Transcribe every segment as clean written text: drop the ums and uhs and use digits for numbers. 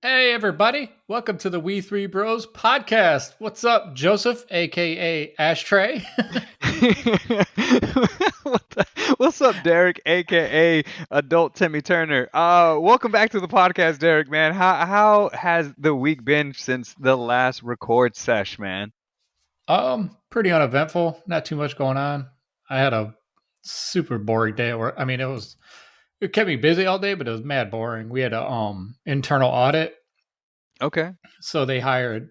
Hey everybody, welcome to the We Three Bros podcast. What's up, Joseph, aka Ashtray? What's up, Derek, aka Adult Timmy Turner? Welcome back to the podcast, Derek. Man, how has the week been since the last record sesh, man? Pretty uneventful. Not too much going on. I had a super boring day at work. I mean, it kept me busy all day, but it was mad boring. We had a internal audit, Okay. so they hired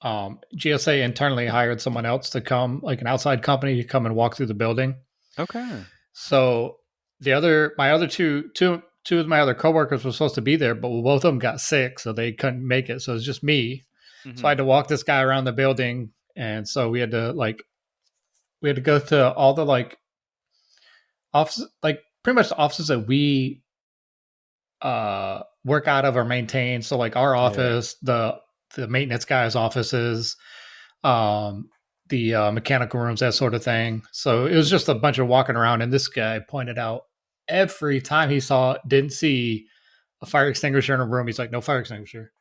GSA internally hired someone else to come, like an outside company, to come and walk through the building. Okay. So my other two of my other coworkers were supposed to be there, but both of them got sick, so they couldn't make it. So it's just me. So I had to walk this guy around the building, and so we had to go to all the offices, like pretty much the offices that we work out of or maintain. So like our office, the maintenance guy's offices, the mechanical rooms, that sort of thing. So it was just a bunch of walking around, and this guy pointed out every time he didn't see a fire extinguisher in a room, he's like, no fire extinguisher.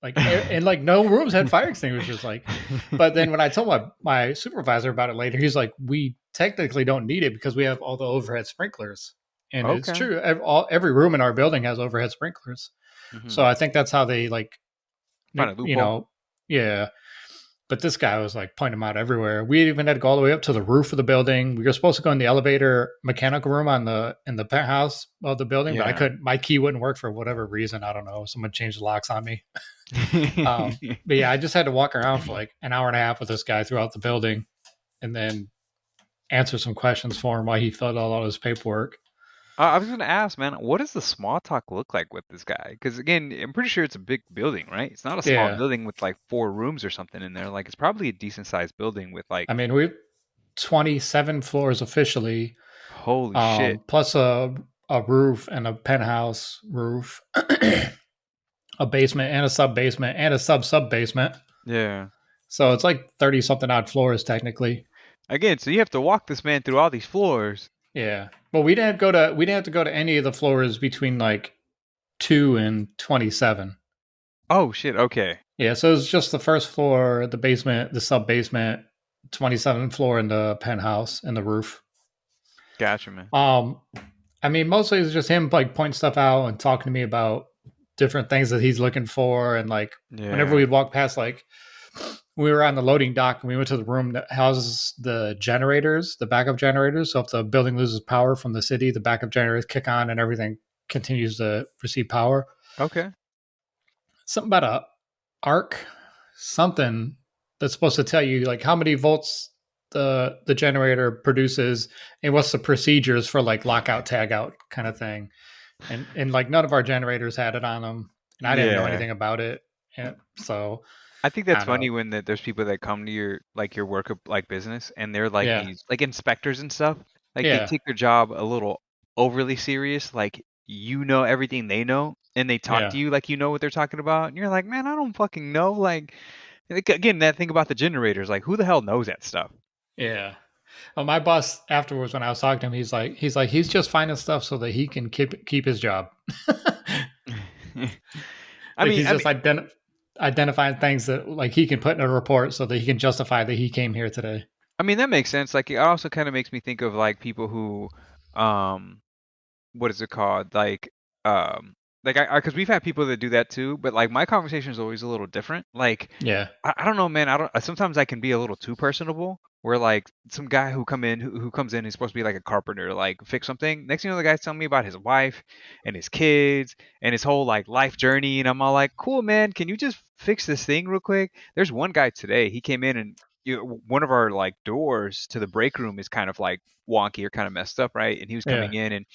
Like, and like no rooms had fire extinguishers. Like, but then when I told my supervisor about it later, he's like, we technically don't need it because we have all the overhead sprinklers. And it's Okay. true. Every room in our building has overhead sprinklers. So I think that's how they Find a loophole. yeah. But this guy was like pointing them out everywhere. We even had to go all the way up to the roof of the building. We were supposed to go in the elevator mechanical room in the penthouse of the building, but I couldn't. My key wouldn't work for whatever reason. I don't know. Someone changed the locks on me. But yeah, I just had to walk around for like an hour and a half with this guy throughout the building, and then answer some questions for him while he filled out all his paperwork. I was gonna ask, man, what does the small talk look like with this guy? Because again, I'm pretty sure it's a big building, right? It's not a small Yeah, building with like 4 rooms or something in there. Like it's probably a decent sized building with like, I mean we have 27 floors officially, holy shit. plus a roof and a penthouse roof, a basement and a sub basement and a sub basement. Yeah. So it's like 30 something odd floors technically. Again, so you have to walk this man through all these floors. Yeah. But we didn't have to go to any of the floors between like 2 and 27. Oh shit, okay. Yeah, so it's just the first floor, the basement, the sub basement, 27th floor, and the penthouse and the roof. Gotcha, man. I mean, mostly it's just him like pointing stuff out and talking to me about different things that he's looking for, and like whenever Yeah. we'd walk past, like we were on the loading dock and we went to the room that houses the generators, the backup generators. So if the building loses power from the city, the backup generators kick on and everything continues to receive power. Okay. Something about a arc, something that's supposed to tell you like how many volts the generator produces and what's the procedures for like lockout tagout kind of thing. And like none of our generators had it on them, and I didn't know Yeah. anything about it. And so I think I that's don't know. funny when there's people that come to your work like business and they're like Yeah. these like inspectors and stuff. Like they Yeah. take their job a little overly serious, like you know everything they know, and they talk Yeah. to you like you know what they're talking about, and you're like, man, I don't fucking know. Like again, that thing about the generators, like who the hell knows that stuff? Yeah. Well, my boss afterwards, when I was talking to him, he's just finding stuff so that he can keep his job. I Like mean, he's I just mean, identifying things that like he can put in a report so that he can justify that he came here today. I mean that makes sense. Like it also kind of makes me think of like people who, um, what is it called? Like I because we've had people that do that too, but like my conversation is always a little different. Like Yeah. I don't know, man. I don't. Sometimes I can be a little too personable. Where like some guy who comes in, he's supposed to be like a carpenter, like fix something. Next thing you know, the guy's telling me about his wife and his kids and his whole like life journey, and I'm all like, cool, man. Can you just fix this thing real quick? There's one guy today. He came in and one of our like doors to the break room is kind of like wonky or kind of messed up, right? And he was Yeah. coming in and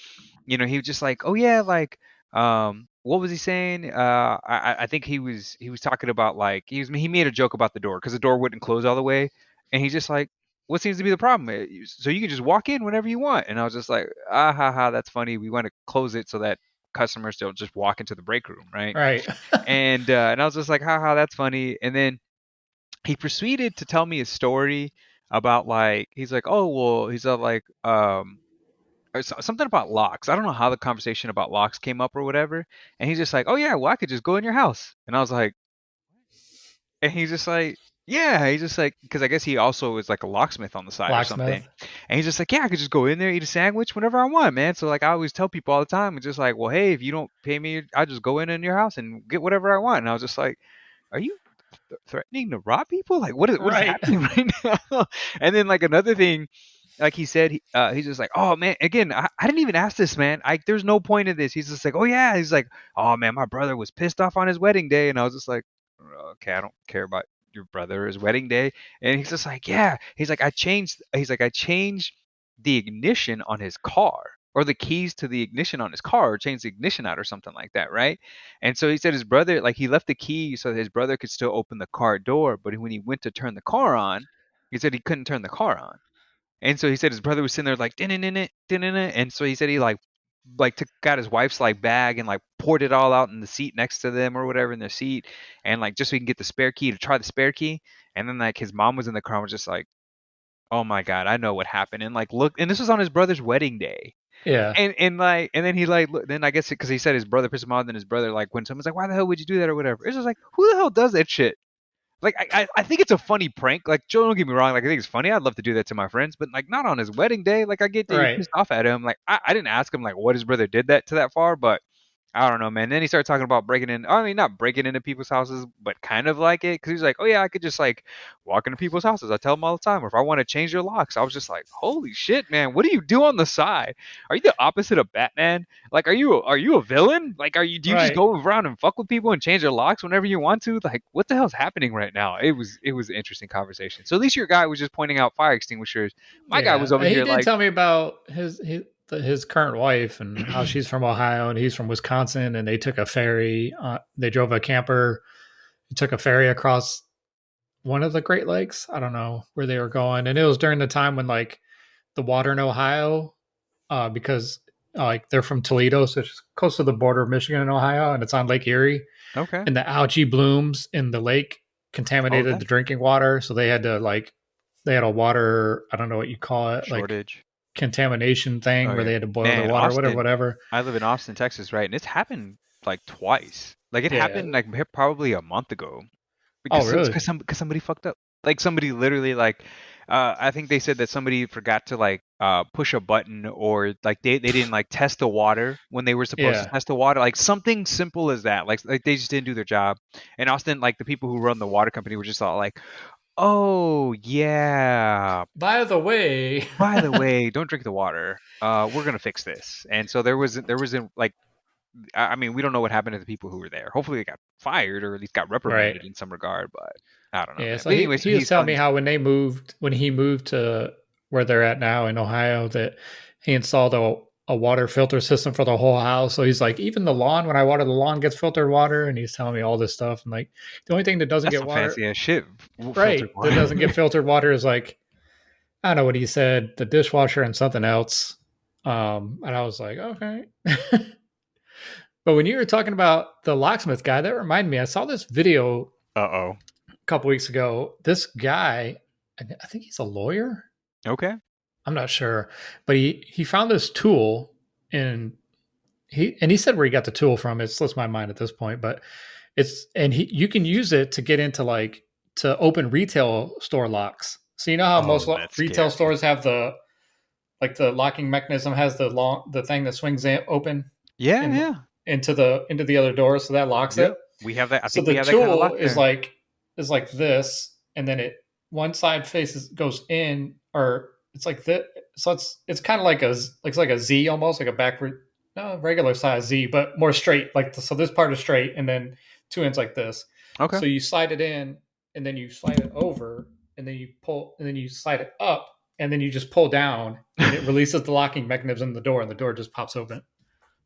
he was just like, oh yeah, like what was he saying? I think he was talking about like he made a joke about the door because the door wouldn't close all the way, and he's just like, what seems to be the problem? So you can just walk in whenever you want, and I was just like, ah ha ha, that's funny. We want to close it so that customers don't just walk into the break room, right? Right. And I was just like, ha ha, that's funny. And then he proceeded to tell me a story about like he's like, oh well, he's like or something about locks. I don't know how the conversation about locks came up or whatever. And he's just like, oh yeah, well I could just go in your house. And I was like, and he's just like, yeah, he's just like, because I guess he also is like a locksmith on the side or something. Locksmith. And he's just like, yeah, I could just go in there, eat a sandwich whenever I want, man. So like, I always tell people all the time, it's just like, well, hey, if you don't pay me, I just go in your house and get whatever I want. And I was just like, are you threatening to rob people? Like, what is Right. happening right now? And then like another thing, like he said, he's just like, oh man, again, I didn't even ask this man. There's no point in this. He's just like, oh yeah, he's like, oh man, my brother was pissed off on his wedding day, and I was just like, okay, I don't care about your brother's wedding day. And he's just like, yeah, I changed the ignition on his car. Or the keys to the ignition on his car, or changed the ignition out, or something like that, right? And so he said his brother, like he left the key so that his brother could still open the car door, but when he went to turn the car on, he said he couldn't turn the car on. And so he said his brother was sitting there like din it, and so he said he like took got his wife's like bag and like poured it all out in the seat next to them or whatever in their seat, and like just so he can get the spare key to try the spare key. And then like his mom was in the car and was just like, oh my god, I know what happened. And like look, and this was on his brother's wedding day. Yeah. And like and then he like then I guess because he said his brother pissed him off. Then his brother like when someone's like, why the hell would you do that or whatever? It's just like, who the hell does that shit? Like I think it's a funny prank. Like Joe, don't get me wrong. Like I think it's funny. I'd love to do that to my friends, but like not on his wedding day. Like I get that you're Right. pissed off at him. Like I didn't ask him like what his brother did that to that far, but I don't know, man. Then he started talking about breaking in. I mean, not breaking into people's houses, but kind of like it. Because he was like, oh, yeah, I could just like walk into people's houses. I tell them all the time. Or if I want to change their locks, I was just like, holy shit, man. What do you do on the side? Are you the opposite of Batman? Like, are you a villain? Like, do you just Right. go around and fuck with people and change their locks whenever you want to? Like, what the hell's happening right now? It was an interesting conversation. So at least your guy was just pointing out fire extinguishers. My guy Yeah. was over He here did like, tell me about his current wife and how she's from Ohio and he's from Wisconsin, and they took a ferry. They drove a camper. He took a ferry across one of the Great Lakes. I don't know where they were going, and it was during the time when like the water in Ohio, because like they're from Toledo, so it's close to the border of Michigan and Ohio, and it's on Lake Erie, okay, and the algae blooms in the lake oh, contaminated that the drinking water, so they had to like they had a water, I don't know what you call it, like shortage. contamination thing Oh where yeah, they had to boil the man, water, whatever, Austin. whatever. I live in Austin, Texas, right? And it's happened like twice. Like it Yeah. happened like probably a month ago Oh, because really? somebody fucked up. Like somebody literally like I think they said that somebody forgot to like push a button or like they didn't like test the water when they were supposed to Yeah. test the water. Like something simple as that. Like they just didn't do their job. And Austin, like the people who run the water company were just all like, "Oh yeah, By the way, by the way, don't drink the water. We're gonna fix this." And so there wasn't like I mean we don't know what happened to the people who were there. Hopefully they got fired or at least got right. reprimanded in some regard, but I don't know, Yeah. man. So But he, anyway, so he was he's telling telling me me, how when he moved to where they're at now in Ohio, that he installed a water filter system for the whole house. So he's like, even the lawn, when I water the lawn, gets filtered water. And he's telling me all this stuff. And like, the only thing that doesn't that's get some water, fancy ass shit, filtered right, that water. doesn't get filtered water is like, I don't know what he said, the dishwasher and something else. And I was like, okay. But when you were talking about the locksmith guy, that reminded me, I saw this video Uh-oh. a couple weeks ago. This guy, I think he's a lawyer. Okay. I'm not sure, but he found this tool, and he said where he got the tool from. It slips my mind at this point, but you can use it to get into like to open retail store locks. So you know how most Oh, that's retail scary. stores have the locking mechanism has the thing that swings open Yeah, in yeah. into the other door, so that locks Yep. it. We have that. I So think we the have that kind of tool lock there. is like this, and then it one side faces goes in, or it's like this. So it's kind of like it's like a Z, almost like a backward, no, regular size Z, but more straight. Like so, this part is straight, and then two ends like this. Okay. So you slide it in, and then you slide it over, and then you pull, and then you slide it up, and then you just pull down, and it releases the locking mechanism in the door, and the door just pops open.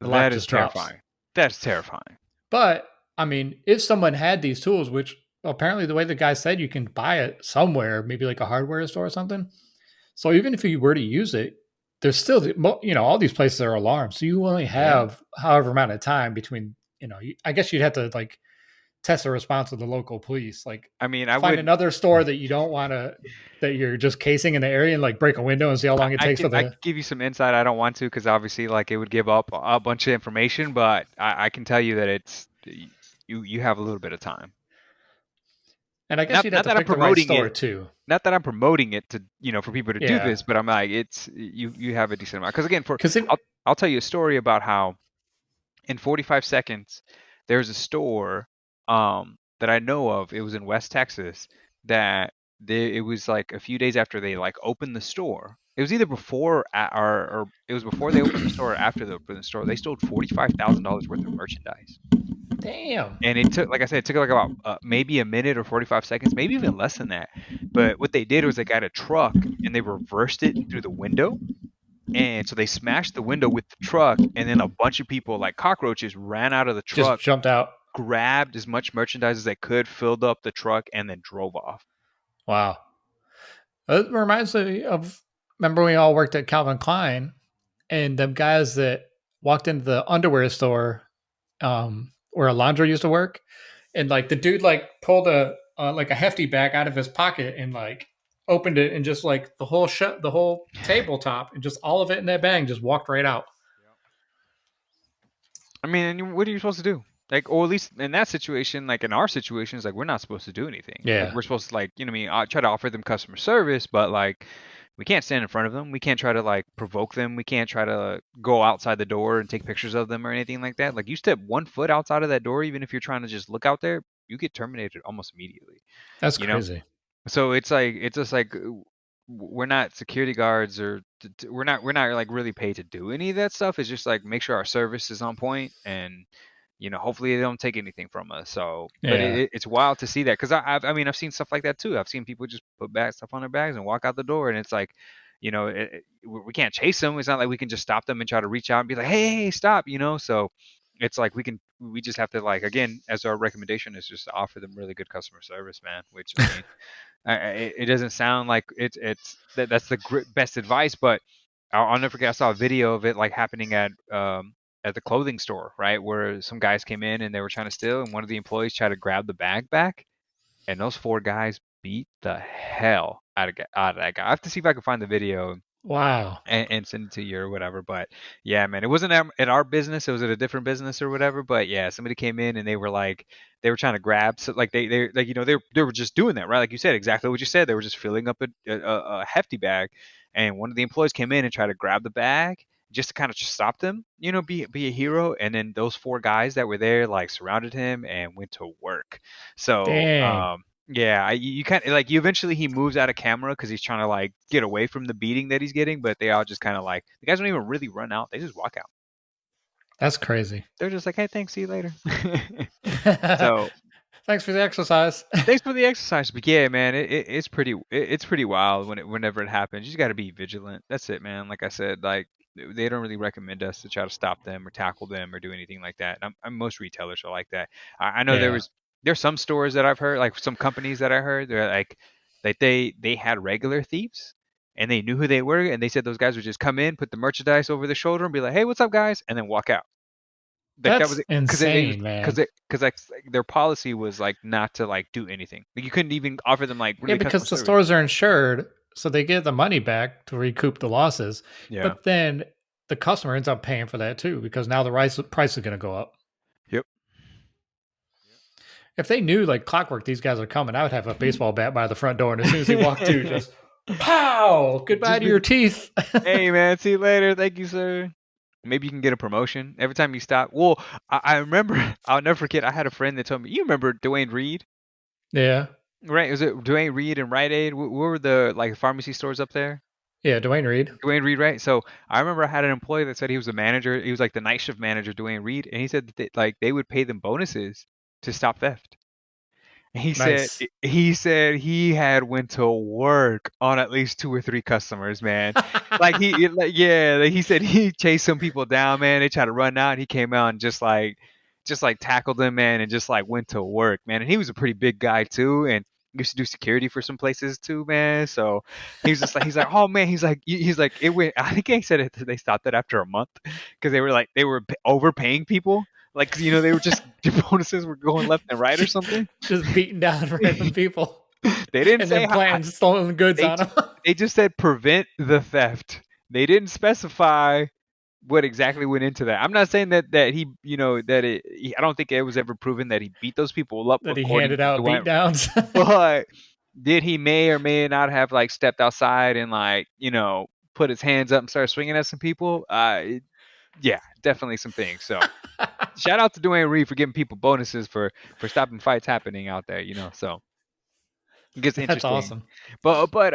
The lock That is just drops. terrifying. That's terrifying. But I mean, if someone had these tools, which apparently the way the guy said you can buy it somewhere, maybe like a hardware store or something. So even if you were to use it, there's still, all these places are alarmed. So you only Yeah. have however amount of time between, I guess you'd have to like test the response of the local police. Like, I mean, I find would. another store that you don't want to, that you're just casing in the area, and like break a window and see how long it takes for I the. could give you some insight. I don't want to because obviously, like, it would give up a bunch of information. But I can tell you that it's you have a little bit of time. And I guess you'd have Not to that I'm pick the right promoting store it. too. Not that I'm promoting it to for people to do Yeah, this, but I'm like it's you have a decent amount. Because again, for because it. I'll tell you a story about how in 45 seconds there's a store that I know of. It was in West Texas that it was like a few days after they like opened the store. It was either before or it was before they opened the store or after they opened the store. They stole $45,000 worth of merchandise. Damn. And it took, like I said, it took like about maybe a minute or 45 seconds, maybe even less than that. But what they did was they got a truck and they reversed it through the window. And so they smashed the window with the truck, and then a bunch of people, like cockroaches, ran out of the Just truck, jumped out. grabbed as much merchandise as they could, filled up the truck, and then drove off. Wow. It reminds me of, remember we all worked at Calvin Klein, and them guys that walked into the underwear store, where a laundry used to work, and like the dude like pulled a like a hefty bag out of his pocket and like opened it, and just like the whole tabletop and just all of it in that bag, and just walked right out. I mean, and what are you supposed to do? Like, or at least in that situation, like in our situations, like we're not supposed to do anything. Like Yeah, we're supposed to, like, what I mean, I try to offer them customer service, but like we can't stand in front of them. We can't try to like provoke them. We can't try to go outside the door and take pictures of them or anything like that. Like you step 1 foot outside of that door, even if you're trying to just look out there, you get terminated almost immediately. that's You know? crazy. So it's just like we're not security guards or we're not like really paid to do any of that stuff. It's just like make sure our service is on point and hopefully they don't take anything from us. So, but Yeah, it's wild to see that because I mean I've seen stuff like that too. I've seen people just put bag stuff on their bags and walk out the door, and it's like, we can't chase them. It's not like we can just stop them and try to reach out and be like, hey, stop, So it's like we just have to, like, again, as our recommendation is just to offer them really good customer service, man. Which I mean, it doesn't sound like that's the best advice, but I'll never forget. I saw a video of it like happening at the clothing store, right, where some guys came in and they were trying to steal, and one of the employees tried to grab the bag back, and those four guys beat the hell out of that guy. I have to see if I can find the video wow, and send it to you or whatever. But yeah, man, it wasn't at our business. It was at a different business or whatever. But yeah, somebody came in and they were like, they were trying to grab, so like they like they were just doing that, right? Like you said, exactly what you said. They were just filling up a hefty bag, and one of the employees came in and tried to grab the bag just to kind of just stop them, be a hero. And then those four guys that were there like surrounded him and went to work. So dang, yeah, you kind of like, you eventually he moves out of camera because he's trying to like get away from the beating that he's getting, but they all just kind of like, the guys don't even really run out; they just walk out. that's crazy. They're just like, "Hey, thanks, see you later." So Thanks for the exercise. thanks for the exercise, but yeah, man, it's pretty wild whenever it happens. You just got to be vigilant. That's it, man. Like I said, like they don't really recommend us to try to stop them or tackle them or do anything like that. Most retailers are like that. I know Yeah, there's some stores that I've heard, like some companies that I heard, they're like they had regular thieves and they knew who they were, and they said those guys would just come in, put the merchandise over their shoulder, and be like, "Hey, what's up, guys?" and then walk out. Like that was that's it, because insane, man. like their policy was like not to like do anything. Like you couldn't even offer them like Yeah, really customer because the service. stores are insured, so they get the money back to recoup the losses. Yeah. But then the customer ends up paying for that too, because now the price is going to go up. Yep. If they knew like clockwork, these guys are coming, I would have a baseball bat by the front door, and as soon as they walk through, just pow, goodbye Just to be, your teeth. hey man, see you later. Thank you, sir. Maybe you can get a promotion every time you stop. Well, I remember, I'll never forget. I had a friend that told me, you remember Dwayne Reed, Yeah, right? Was it Dwayne Reed and Rite Aid? What were the like pharmacy stores up there? yeah, Dwayne Reed. Dwayne Reed, right? So I remember I had an employee that said he was a manager. He was like the night shift manager, Dwayne Reed, and he said that like they would pay them bonuses to stop theft. Nice. He said he had went to work on at least two or three customers, man. Like yeah, like he said he chased some people down, man. They tried to run out, and he came out and just like tackled them, man, and just like went to work, man. And he was a pretty big guy too, and used to do security for some places too, man. So he was just like, he's like, oh man, he's like, it went. I think he said it. They stopped it after a month because they were overpaying people. Like, they were just the bonuses were going left and right or something. Just beating down random people They didn't and say then planting stolen goods they on them. they just said prevent the theft. They didn't specify what exactly went into that. I'm not saying that he, I don't think it was ever proven that he beat those people up That he according handed to out Dwight. beat downs. But did he may or may not have like stepped outside and put his hands up and started swinging at some people? Yeah, definitely some things. So shout out to Dwayne Reed for giving people bonuses for stopping fights happening out there. So it gets That's interesting. awesome. But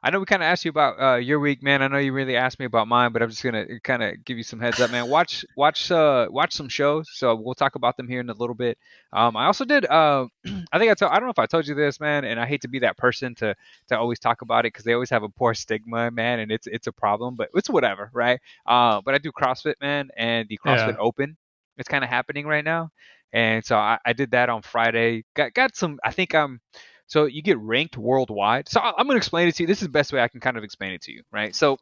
I know we kind of asked you about your week, man. I know you really asked me about mine, but I'm just gonna kind of give you some heads up, man. Watch some shows. So we'll talk about them here in a little bit. I also did. I don't know if I told you this, man, and I hate to be that person to always talk about it because they always have a poor stigma, man, and it's a problem, but it's whatever, right? But I do CrossFit, man, and the CrossFit Yeah. Open. It's kind of happening right now, and so I did that on Friday. Got some. I think I'm. So you get ranked worldwide. So I'm going to explain it to you. This is the best way I can kind of explain it to you, right? So,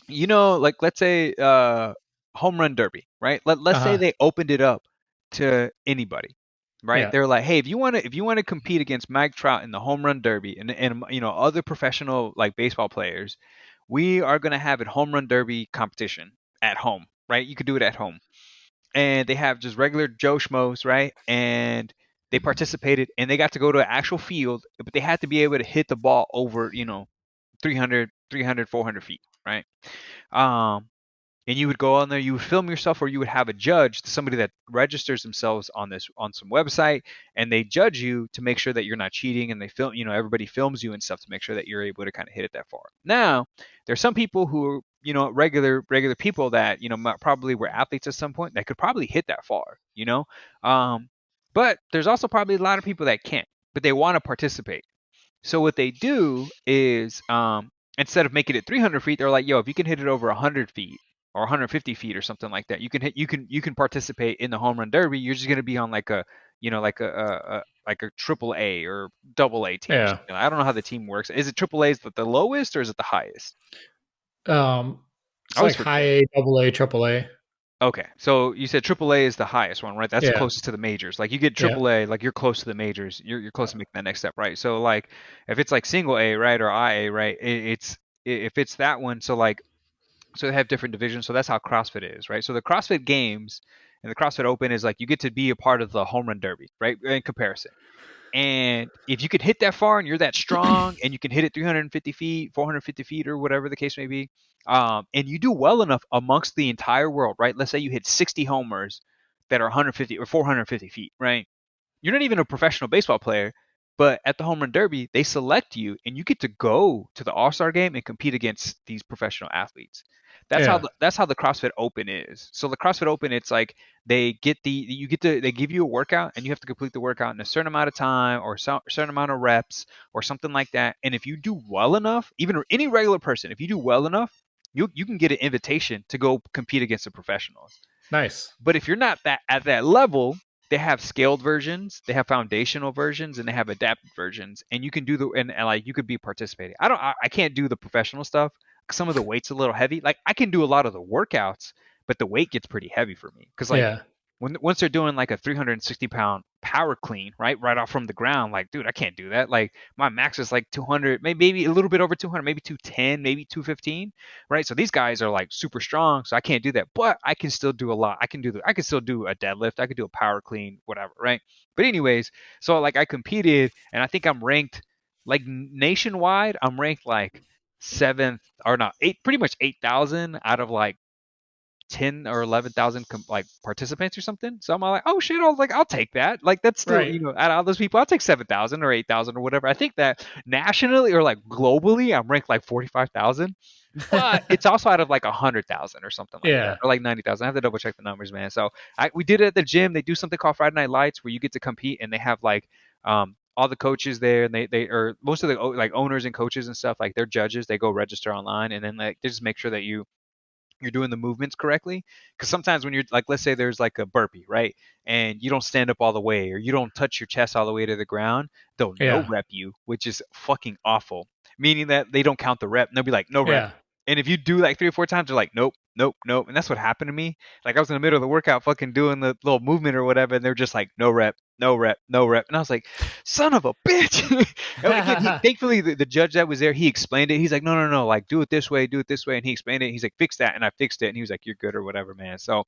like let's say home run derby, right? Let's say Uh-huh. they opened it up to anybody, right? Yeah. They're like, hey, if you want to compete against Mike Trout in the home run derby and other professional like baseball players, we are going to have a home run derby competition at home, right? You could do it at home and they have just regular Joe Schmoes, right? And they participated and they got to go to an actual field, but they had to be able to hit the ball over, 300, 400 feet, right? Um, and you would go on there, you would film yourself, or you would have a judge, somebody that registers themselves on some website, and they judge you to make sure that you're not cheating, and they film, everybody films you and stuff to make sure that you're able to kind of hit it that far. Now, there's some people who are, regular people that probably were athletes at some point that could probably hit that far, um, but there's also probably a lot of people that can't, but they want to participate. So what they do is, instead of making it 300 feet, they're like, yo, if you can hit it over 100 feet or 150 feet or something like that, you can participate in the home run derby. You're just gonna be on like a, like a triple A or double A team or Yeah. something. I don't know how the team works. Is it triple A is the lowest or is it the highest? I It's always like forget. high A, double A, triple A. Okay, so you said AAA is the highest one, right? That's the Yeah. closest to the majors. Like you get Yeah. AAA, like you're close to the majors. You're close to making that next step, right? So like if it's like single A, right, or IA, right? If it's that one, so they have different divisions. So that's how CrossFit is, right? So the CrossFit Games and the CrossFit Open is like you get to be a part of the home run derby, right? In comparison. And if you could hit that far and you're that strong and you can hit it 350 feet, 450 feet, or whatever the case may be, and you do well enough amongst the entire world, right? Let's say you hit 60 homers that are 150 or 450 feet, right? You're not even a professional baseball player, but at the home run derby, they select you and you get to go to the All-Star game and compete against these professional athletes. Yeah. That's how the CrossFit Open is. So the CrossFit Open, it's like they give you a workout and you have to complete the workout in a certain amount of time or a certain amount of reps or something like that. And if you do well enough, even any regular person, if you do well enough, you can get an invitation to go compete against the professionals. Nice. But if you're not that at that level, they have scaled versions, they have foundational versions, and they have adapted versions. And you can do and like you could be participating. I can't do the professional stuff. Some of the weight's a little heavy. Like I can do a lot of the workouts, but the weight gets pretty heavy for me because like Yeah. once they're doing like a 360-pound power clean, right off from the ground, like dude, I can't do that. Like my max is like 200, maybe a little bit over 200, maybe 210, maybe 215, right? So these guys are like super strong, so I can't do that, but I can still do a lot. I can still do a deadlift, I could do a power clean, whatever, right? But anyways, so like I competed, and I think I'm ranked like nationwide. I'm ranked like seventh or not eight, pretty much 8,000 out of like 10 or 11,000 like participants or something. So I'm like, oh shit, I was like, I'll take that. Like that's still, Right. out of all those people, I'll take 7,000 or 8,000 or whatever. I think that nationally or like globally, I'm ranked like 45,000, but it's also out of like 100,000 or something like that, Yeah. or like 90,000. I have to double check the numbers, man. So we did it at the gym. They do something called Friday Night Lights where you get to compete, and they have like all the coaches there, and they or most of the like owners and coaches and stuff, like they're judges. They go register online, and then like they just make sure that you're doing the movements correctly. Because sometimes when you're like, let's say there's like a burpee, right? And you don't stand up all the way or you don't touch your chest all the way to the ground, they'll no Yeah. rep you, which is fucking awful. Meaning that they don't count the rep. And they'll be like, no rep. Yeah. And if you do like 3 or 4 times, they're like, nope. nope, nope. And that's what happened to me. Like I was in the middle of the workout, fucking doing the little movement or whatever, and they're just like, no rep, no rep, no rep. And I was like, son of a bitch. And again, thankfully the judge that was there, he explained it. He's like, no, no, no, like do it this way, do it this way. And he explained it. He's like, fix that. And I fixed it. And he was like, you're good or whatever, man. So,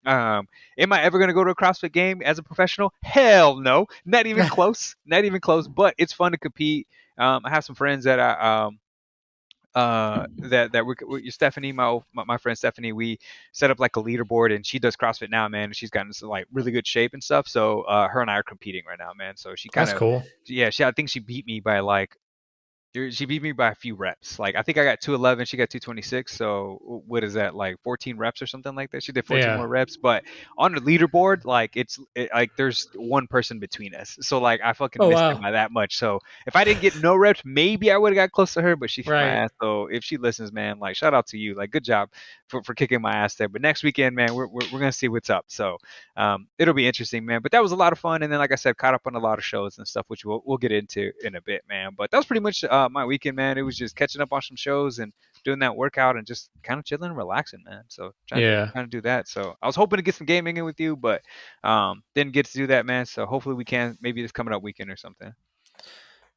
am I ever gonna go to a CrossFit game as a professional? Hell no, not even close, not even close. But it's fun to compete. I have some friends that I that we Stephanie, my friend Stephanie, we set up like a leaderboard, and she does CrossFit now, man. And she's gotten into like really good shape and stuff. So her and I are competing right now, man. So she kind That's of, cool. yeah, I think she beat me by like, she beat me by a few reps. Like I think I got 211, she got 226. So what is that, like 14 reps or something like that? She did 14 Yeah. more reps, but on the leaderboard, like like there's one person between us. So like I fucking Oh missed it wow. by that much. So if I didn't get no reps, maybe I would have got close to her. But she kicked my Right. ass. So if she listens, man, like shout out to you. Like good job for kicking my ass there. But next weekend, man, we're gonna see what's up. So it'll be interesting, man. But that was a lot of fun. And then like I said, caught up on a lot of shows and stuff, which we'll get into in a bit, man. But that was pretty much my weekend, man. It was just catching up on some shows and doing that workout and just kind of chilling and relaxing, man. So Yeah. trying to do that. So I was hoping to get some gaming in with you, but didn't get to do that, man. So hopefully we can, maybe this coming up weekend or something.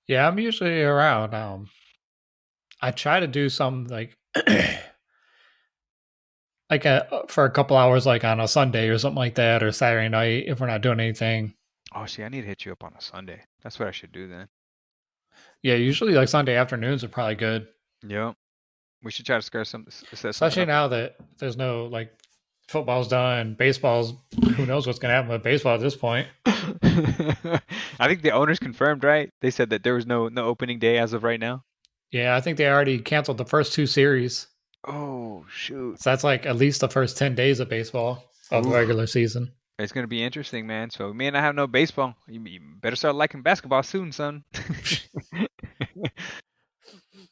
Yeah, I'm usually around. I try to do some like for a couple hours, like on a Sunday or something like that, or Saturday night if we're not doing anything. Oh, see, I need to hit you up on a Sunday. That's what I should do then. Yeah, usually like Sunday afternoons are probably good, Yep. We should try to set something especially up. now that there's no like football's done, baseball's. Who knows what's gonna happen with baseball at this point? I think the owners confirmed, right? They said that there was no opening day as of right now. Yeah, I think they already canceled the first two series, Oh shoot. so that's like at least the first 10 days of baseball of the Oof. regular season. It's gonna be interesting, man. So we may not have no baseball. You better start liking basketball soon, son.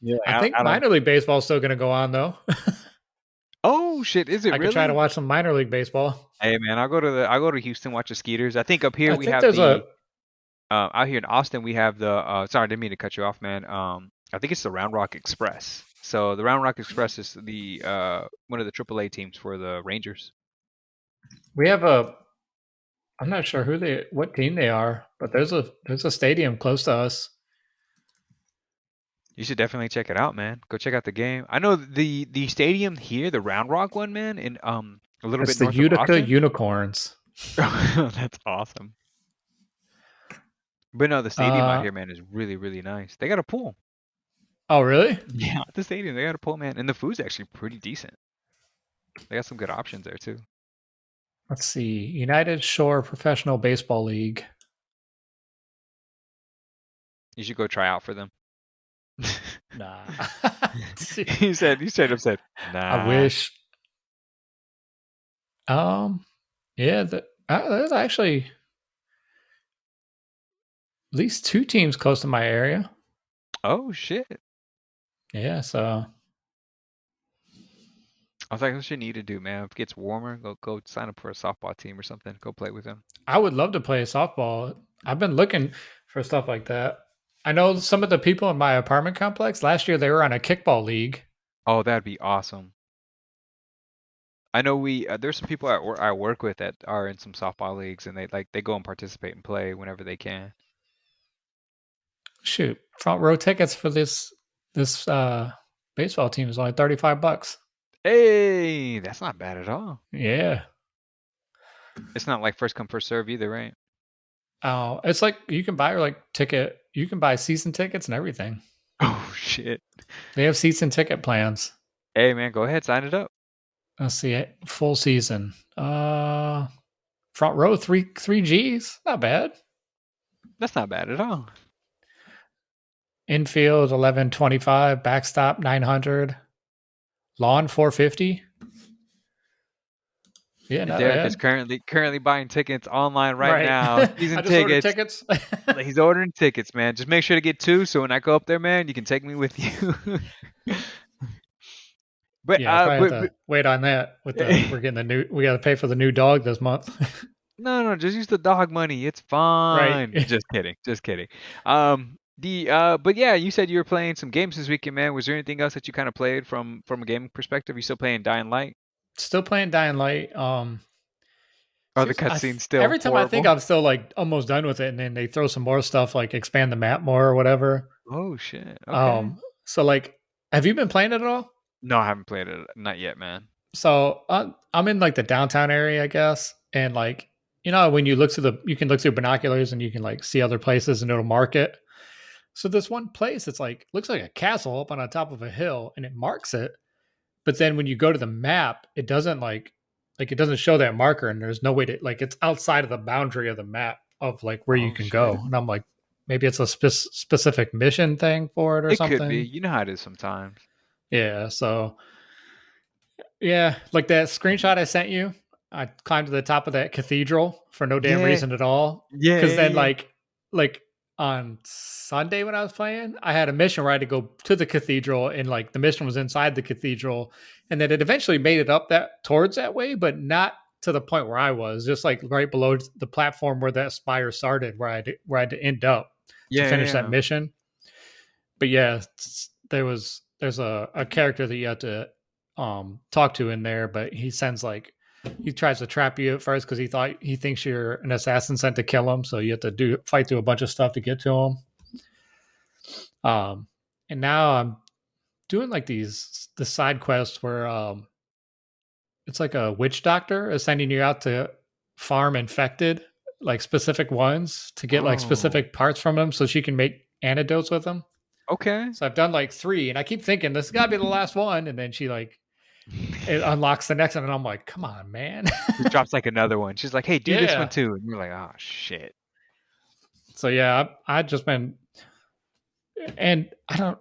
Yeah, I think I don't. minor league baseball is still gonna go on though. Oh shit, is it I could try to really? watch some minor league baseball. Hey man, I'll go to Houston, watch the Skeeters. I think up here I we think have there's the a out here in Austin we have the sorry, I didn't mean to cut you off, man. I think it's the Round Rock Express. So the Round Rock Express is the one of the AAA teams for the Rangers. we have a I'm not sure what team they are, but there's a stadium close to us. You should definitely check it out, man. Go check out the game. I know the stadium here, the Round Rock one, man, in a little It's bit the north of Utica Austin. Unicorns. That's awesome. But no, the stadium out Uh here, man, is really, really nice. They got a pool. oh, really? Yeah, at the stadium, they got a pool, man. And the food's actually pretty decent. They got some good options there, too. Let's see. United Shore Professional Baseball League. You should go try out for them. Nah. You straight up said, I nah. wish. Yeah, there's actually at least two teams close to my area. Oh, shit. Yeah, so I was like, that's what you need to do, man. If it gets warmer, go sign up for a softball team or something. Go play with them. I would love to play softball. I've been looking for stuff like that. I know some of the people in my apartment complex last year they were on a kickball league. Oh, that'd be awesome. I know there's some people I work with that are in some softball leagues, and they go and participate and play whenever they can. Shoot, front row tickets for this baseball team is only $35. Hey, that's not bad at all. Yeah. It's not like first come first serve either, right? Oh, it's like you can buy you can buy season tickets and everything. Oh shit. They have season ticket plans. Hey man, go ahead, sign it up. Let's see, full season. Front row three G's, not bad. That's not bad at all. Infield 1125, backstop 900, lawn 450. Yeah, And not Derek is bad. currently buying tickets online right Right. now. Season I just ordered tickets. tickets. He's ordering tickets, man. Just make sure to get two, so when I go up there, man, you can take me with you. but Yeah, I probably have to wait on that. We got to pay for the new dog this month. no, just use the dog money. It's Right. fine. Just kidding, just kidding. But yeah, you said you were playing some games this weekend, man. Was there anything else that you kind of played from a gaming perspective? You still playing Dying Light? Still playing Dying Light. Are the Seriously, cutscenes still every time I think horrible? I'm still like almost done with it, and then they throw some more stuff like expand the map more or whatever. Oh shit. Okay. So like, have you been playing it at all? No, I haven't played it. Not yet, man. So I'm in like the downtown area, I guess, and like when you can look through binoculars and you can like see other places and it'll mark it. So this one place, it's like looks like a castle up on the top of a hill, and it marks it. But then when you go to the map, it doesn't like it doesn't show that marker, and there's no way to like it's outside of the boundary of the map of like where you Oh can go. shit. And I'm like, maybe it's a specific mission thing for it or It could be. something. You know how it is sometimes. Yeah. So yeah, like that screenshot I sent you, I climbed to the top of that cathedral for no damn Yeah. reason at all. Yeah, Because yeah, then, yeah. like on Sunday when I was playing, I had a mission where I had to go to the cathedral, and like the mission was inside the cathedral, and then it eventually made it up that towards that way, but not to the point where I was, just like right below the platform where that spire started, where I had to end up to Yeah, finish that yeah. mission. But yeah, there's a character that you have to talk to in there, but he tries to trap you at first because he thinks you're an assassin sent to kill him, so you have to fight through a bunch of stuff to get to him. And now I'm doing like the side quests where it's like a witch doctor is sending you out to farm infected, like specific ones to get like Oh. specific parts from them so she can make antidotes with them. Okay. So I've done like 3, and I keep thinking this has got to be the last one, and then she like it unlocks the next one, and I'm like, come on, man. Just drops like another one. She's like, "Hey, do this one Yeah. too," and you're like, "Oh shit." So yeah, I just been, and I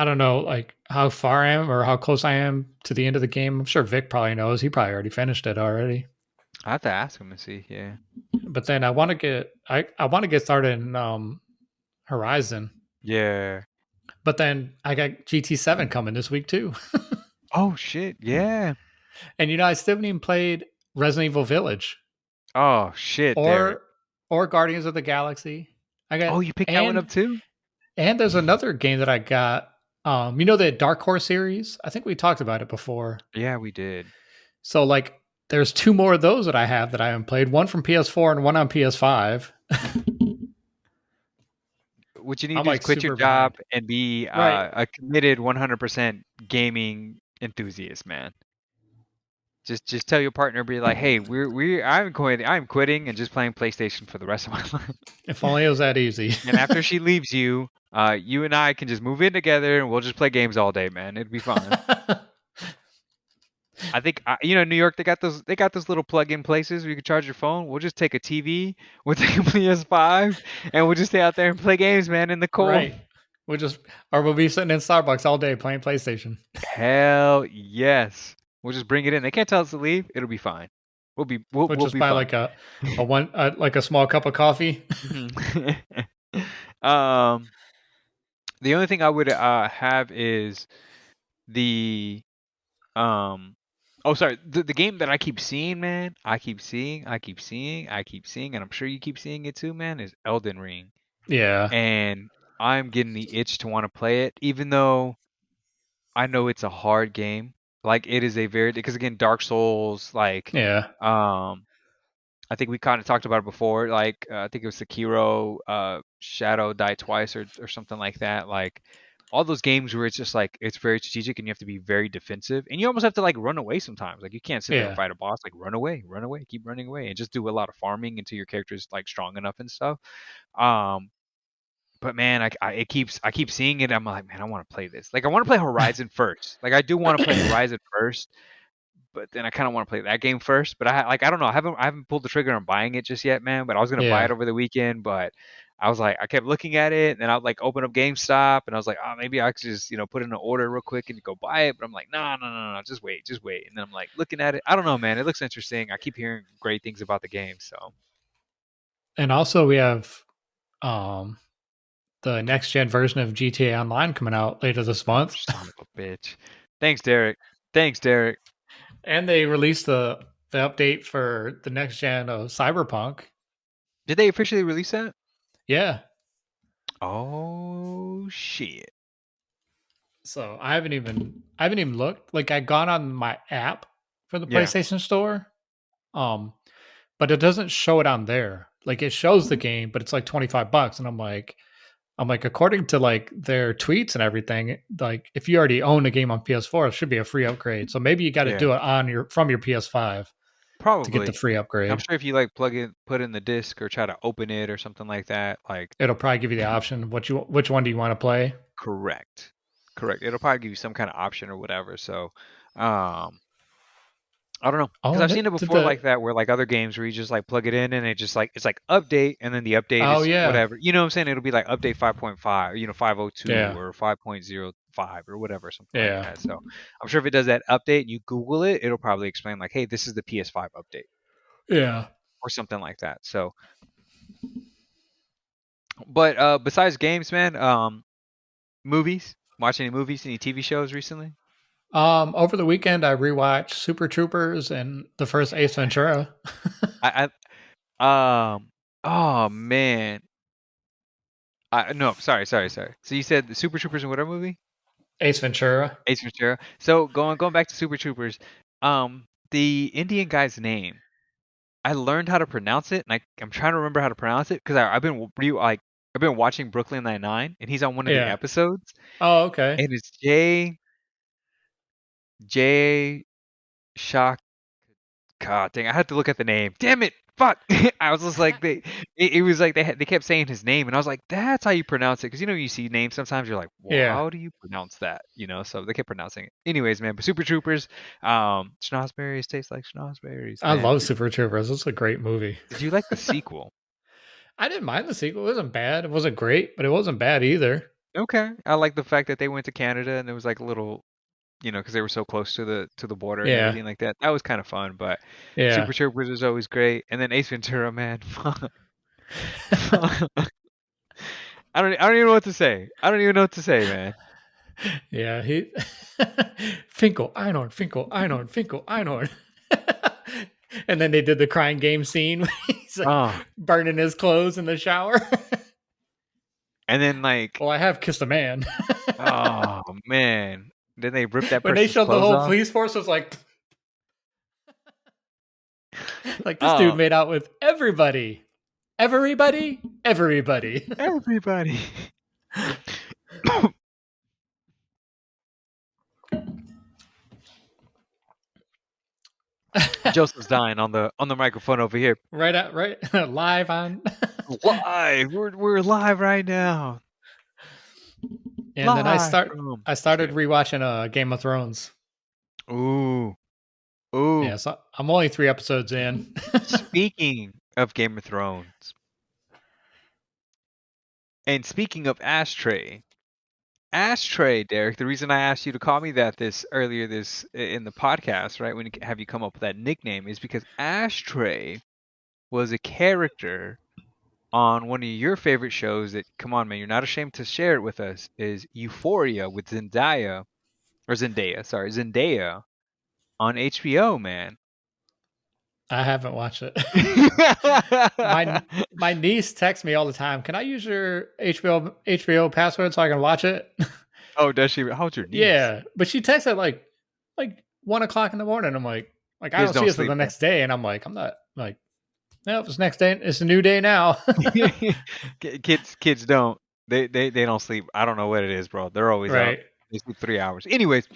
don't know like how far I am or how close I am to the end of the game. I'm sure Vic probably knows. He probably already finished it already. I have to ask him and see. Yeah. But then I want to get started in Horizon. Yeah. But then I got GT7 coming this week too. Oh shit. Yeah. And I still haven't even played Resident Evil Village Oh shit, Derek. or Guardians of the Galaxy. I got Oh, you picked that one and up too? and there's another game that I got. The Dark Horse series? I think we talked about it before. Yeah, we did. So like there's 2 more of those that I have that I haven't played. One from PS4 and one on PS5. What you need to I'm do is like quit your super job behind. and be Right. a committed 100% gaming enthusiast, man. Just tell your partner, be like, "Hey, I'm quitting and just playing PlayStation for the rest of my life." If only it was that easy. And after she leaves you, you and I can just move in together and we'll just play games all day, man. It'd be fun. I think New York, they got those little plug-in places where you can charge your phone. We'll just take a TV, we'll take a PS5, and we'll just stay out there and play games, man, in the cold. Right. We'll be sitting in Starbucks all day playing PlayStation. Hell yes. We'll just bring it in. They can't tell us to leave. It'll be fine. We'll We'll we'll just be buy fine. like like a small cup of coffee. Mhm. um, the only thing I would have is the um. Oh, sorry. The game that I keep seeing, man. I keep seeing, and I'm sure you keep seeing it too, man. Is Elden Ring, Yeah. and I'm getting the itch to want to play it, even though I know it's a hard game. Like it is a very because again, Dark Souls, like Yeah. um, I think we kind of talked about it before. Like I think it was Sekiro, Shadow Die Twice, or something like that. Like all those games where it's just like it's very strategic and you have to be very defensive, and you almost have to like run away sometimes. Like you can't sit there and Yeah. fight a boss. Like run away, keep running away, and just do a lot of farming until your character's like strong enough and stuff. Um, but man, I keep seeing it. I'm like, man, I want to play this. Like I want to play Horizon first. Like I do want to play Horizon first, but then I kind of want to play that game first. But I don't know. I haven't pulled the trigger on buying it just yet, man. But I was gonna buy Yeah. it over the weekend, but I was like, I kept looking at it, and then I would like open up GameStop, and I was like, oh, maybe I could just put in an order real quick and go buy it. But I'm like, no, no, no, no, just wait, just wait. And then I'm like looking at it. I don't know, man. It looks interesting. I keep hearing great things about the game, so And also we have um the next gen version of GTA Online coming out later this oh, month. son of a bitch. Thanks, Derek. Thanks, Derek. And they released the update for the next gen of Cyberpunk. Did they officially release that? Yeah. Oh shit. So I haven't even looked. Like I gone on my app for the Yeah. PlayStation Store. Um, but it doesn't show it on there. Like it shows the game, but it's like $25, and I'm like, according to like their tweets and everything, like if you already own a game on PS4, it should be a free upgrade. So maybe you got to Yeah. do it on your from your PS5 to get the Probably. free I'm upgrade. sure if you like put in the disc or try to open it or something like that, like It'll probably give you the option which one do you want to play. correct. Correct. It'll probably give you some kind of option or whatever. So, um, I don't know, because Oh, I've seen it did before the like that, where like other games where you just like plug it in and it just like it's like update, and then the update oh is yeah whatever. You know what I'm saying? It'll be like update 5.5, 502 yeah or 5.05 or whatever, something like yeah that. So I'm sure if it does that update and you Google it, it'll probably explain like, hey, this is the PS5 update yeah. or something like that. So, but besides games, man, movies. Watch any movies, any TV shows recently? Over the weekend, I rewatched Super Troopers and the first Ace Ventura. I, oh man. No, sorry. So you said the Super Troopers in whatever movie? Ace Ventura. Ace Ventura. So going back to Super Troopers, the Indian guy's name. I learned how to pronounce it, and I'm trying to remember how to pronounce it because I've been watching Brooklyn Nine-Nine, and he's on one of the Yeah. episodes, Oh, okay. and it's J Shock. God dang, I had to look at the name. Damn it. Fuck. I was just like it was like they kept saying his name, and I was like, that's how you pronounce it, because you see names sometimes you're like, well, Yeah. how do you pronounce that? So they kept pronouncing it. Anyways, man, but Super Troopers, schnozberries taste like schnozberries, I man. love Super Troopers. It's a great movie. Did you like the sequel? I didn't mind the sequel. It wasn't bad. It wasn't great, but it wasn't bad either. Okay, I like the fact that they went to Canada and there was like a little, because they were so close to the border and Yeah. everything like that. That was kind of fun, but Yeah. Super Troopers was always great. And then Ace Ventura, man. I don't even know what to say. I don't even know what to say, man. Yeah. He Finkel, Einhorn, Finkel, Einhorn, Finkel, Einhorn. And then they did the crying game scene where he's like Oh, burning his clothes in the shower. and then like, Well, I have kissed a man. oh man, then they ripped that When they person's showed the clothes whole off. police force, was like this dude Oh, made out with everybody. Everybody? Everybody. everybody. Joseph's dying on the microphone over here. right live on. Live, we're live right now. And then Live from. I Just started kidding. rewatching Game of Thrones. Ooh, ooh. Yeah, so I'm only 3 episodes in. Speaking of Game of Thrones, and speaking of Ashtray, Derek. The reason I asked you to call me that this earlier this in the podcast, right? When you have you come up with that nickname, is because Ashtray was a character on one of your favorite shows. That, come on, man, you're not ashamed to share it with us. Is Euphoria with Zendaya on HBO, man. I haven't watched it. my my niece texts me all the time. Can I use your HBO password so I can watch it? Oh, does she? How's your niece? Yeah, but she texts at like 1 o'clock in the morning. I'm like I Kids don't see don't it till sleep, the bro. next day, and I'm like I'm not like no, it's next day. It's a new day now. Kids don't. They don't sleep. I don't know what it is, bro. They're always up. Right. They sleep 3 hours. Anyways,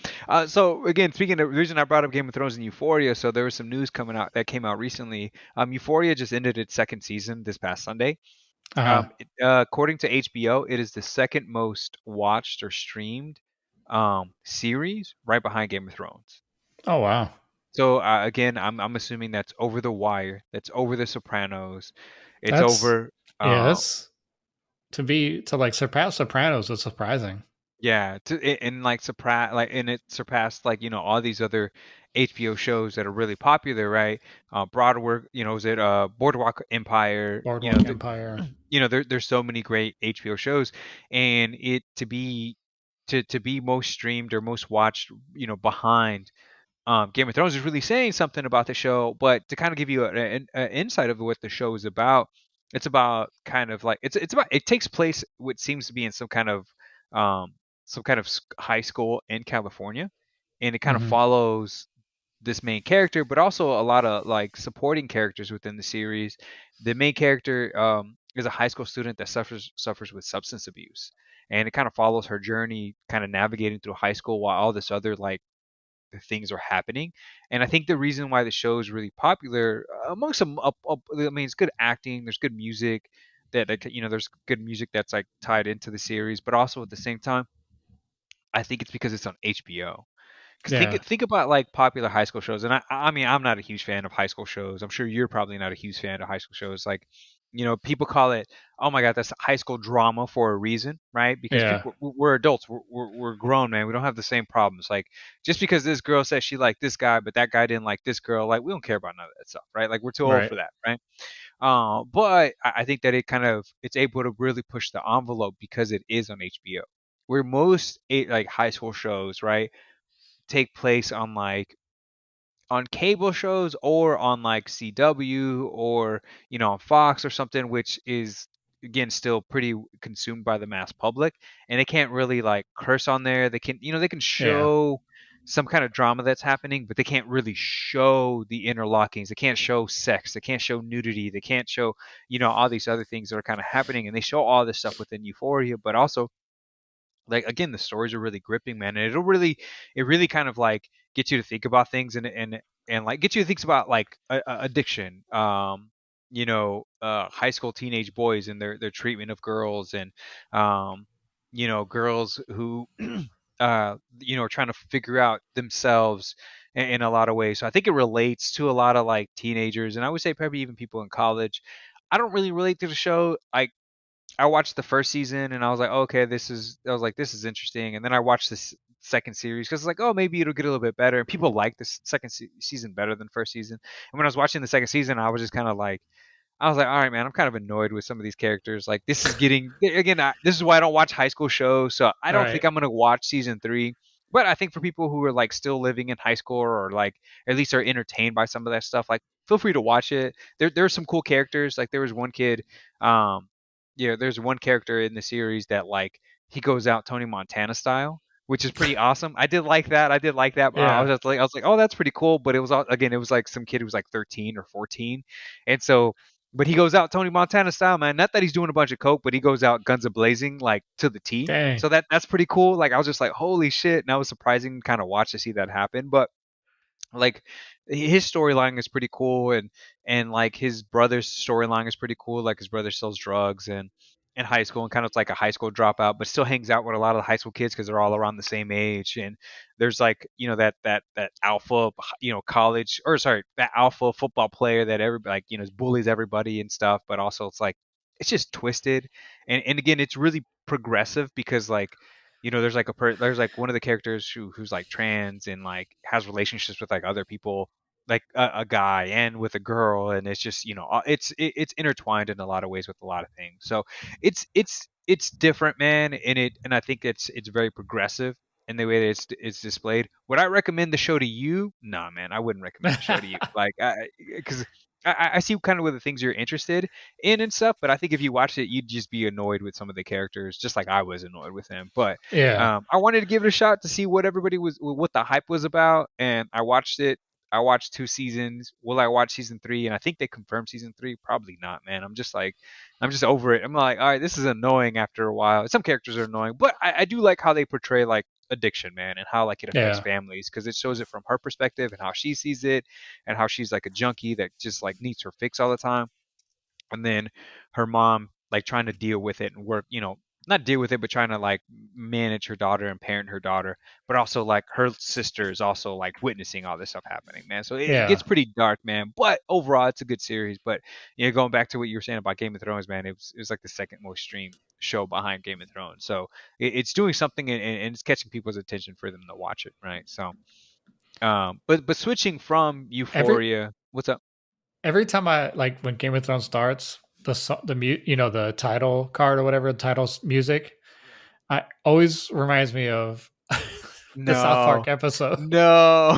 so again, speaking of the reason I brought up Game of Thrones and Euphoria, so there was some news coming out that came out recently. Euphoria just ended its second season this past Sunday. Uh-huh. According to HBO, it is the second most watched or streamed series, right behind Game of Thrones. Oh wow. So again, I'm assuming that's over The Wire, that's over The Sopranos, it's That's over. yeah, Um, that's to like surpass Sopranos is surprising. Yeah, and like it surpassed like all these other HBO shows that are really popular, right? Broadwalk, is it Boardwalk Empire? Boardwalk Empire. There's so many great HBO shows, and it to be most streamed or most watched, behind Game of Thrones is really saying something about the show. But to kind of give you an insight of what the show is about, it's about kind of like it's about it takes place what seems to be in um, some kind of high school in California, and it kind of Hmm. follows. this main character, but also a lot of like supporting characters within the series. The main character is a high school student that suffers with substance abuse, and it kind of follows her journey, kind of navigating through high school while all this other like things are happening. And I think the reason why the show is really popular amongst some I mean, it's good acting, there's good music there's good music that's like tied into the series, but also at the same time, I think it's because it's on HBO. Because Yeah. think about like popular high school shows, and I mean I'm not a huge fan of high school shows. I'm sure you're probably not a huge fan of high school shows. Like, people call it, oh my god, that's high school drama for a reason, right? Because Yeah. people we're adults, we're grown, man. We don't have the same problems. Like, just because this girl says she liked this guy, but that guy didn't like this girl, like we don't care about none of that stuff, right? Like we're too old Right. for that, right? But I think that it's able to really push the envelope because it is on HBO, where most like high school shows, right, take place on like on cable shows or on like CW or on Fox or something, which is again still pretty consumed by the mass public, and they can't really like curse on there. They can they can Yeah. show some kind of drama that's happening, but they can't really show the interlockings. They can't show sex. They can't show nudity. They can't show all these other things that are kind of happening, and they show all this stuff within Euphoria, but also like again the stories are really gripping, man, and it really kind of like gets you to think about things and like get you to think about like addiction, high school teenage boys and their treatment of girls, and girls who are trying to figure out themselves in a lot of ways. So I think it relates to a lot of like teenagers, and I would say probably even people in college. I don't really relate to the show. I watched the first season and I was like, oh, okay, this is interesting. And then I watched this second series because it's like, oh, maybe it'll get a little bit better. And people like this second season better than first season. And when I was watching the second season, I was just kind of like, I was like, all right, man, I'm kind of annoyed with some of these characters. Like, this is getting again. This is why I don't watch high school shows. So I don't think Right. I'm gonna watch season three. But I think for people who are like still living in high school or like at least are entertained by some of that stuff, like feel free to watch it. There's some cool characters. Like there was one kid, um, there's one character in the series that like he goes out Tony Montana style, which is pretty awesome. I did like that. I did like that. Yeah. I was like, oh, that's pretty cool. But it was like some kid who was like 13 or 14, and so but he goes out Tony Montana style, man. Not that he's doing a bunch of coke, but he goes out guns a blazing, like to the T. Dang. So that's pretty cool. Like I was just like, holy shit, and that was surprising kind of watch to see that happen. But like his storyline is pretty cool, and like his brother's storyline is pretty cool. Like his brother sells drugs and in high school and kind of like a high school dropout, but still hangs out with a lot of the high school kids because they're all around the same age. And there's like that alpha college, or sorry, that alpha football player that everybody like bullies everybody and stuff, but also it's like it's just twisted. And again, it's really progressive because like there's like one of the characters who's like trans and like has relationships with like other people, like a guy and with a girl, and it's just it's intertwined in a lot of ways with a lot of things. So it's different, man, and I think it's very progressive in the way that it's displayed. Would I recommend the show to you? Nah, man, I wouldn't recommend the show to you. Like, because I see kind of what the things you're interested in and stuff, but I think if you watched it, you'd just be annoyed with some of the characters, just like I was annoyed with them. But Yeah. I wanted to give it a shot to see what the hype was about, and I watched it. I watched 2 seasons. Will I watch season three? And I think they confirmed season three. Probably not, man. I'm just over it. I'm like, all right, this is annoying after a while. Some characters are annoying, but I do like how they portray like addiction, man, and how like it affects Yeah. families because it shows it from her perspective and how she sees it, and how she's like a junkie that just like needs her fix all the time, and then her mom like trying to deal with it and work, not deal with it, but trying to like manage her daughter and parent her daughter, but also like her sister is also like witnessing all this stuff happening, man. So it Yeah. gets pretty dark, man, but overall it's a good series. But going back to what you were saying about Game of Thrones, man, it was like the second most streamed show behind Game of Thrones. So it's doing something, and it's catching people's attention for them to watch it, right? So but switching from Every Euphoria, what's up? every time I like when Game of Thrones starts, the title card or whatever, the title's music, I always reminds me of the South No, Park episode. no.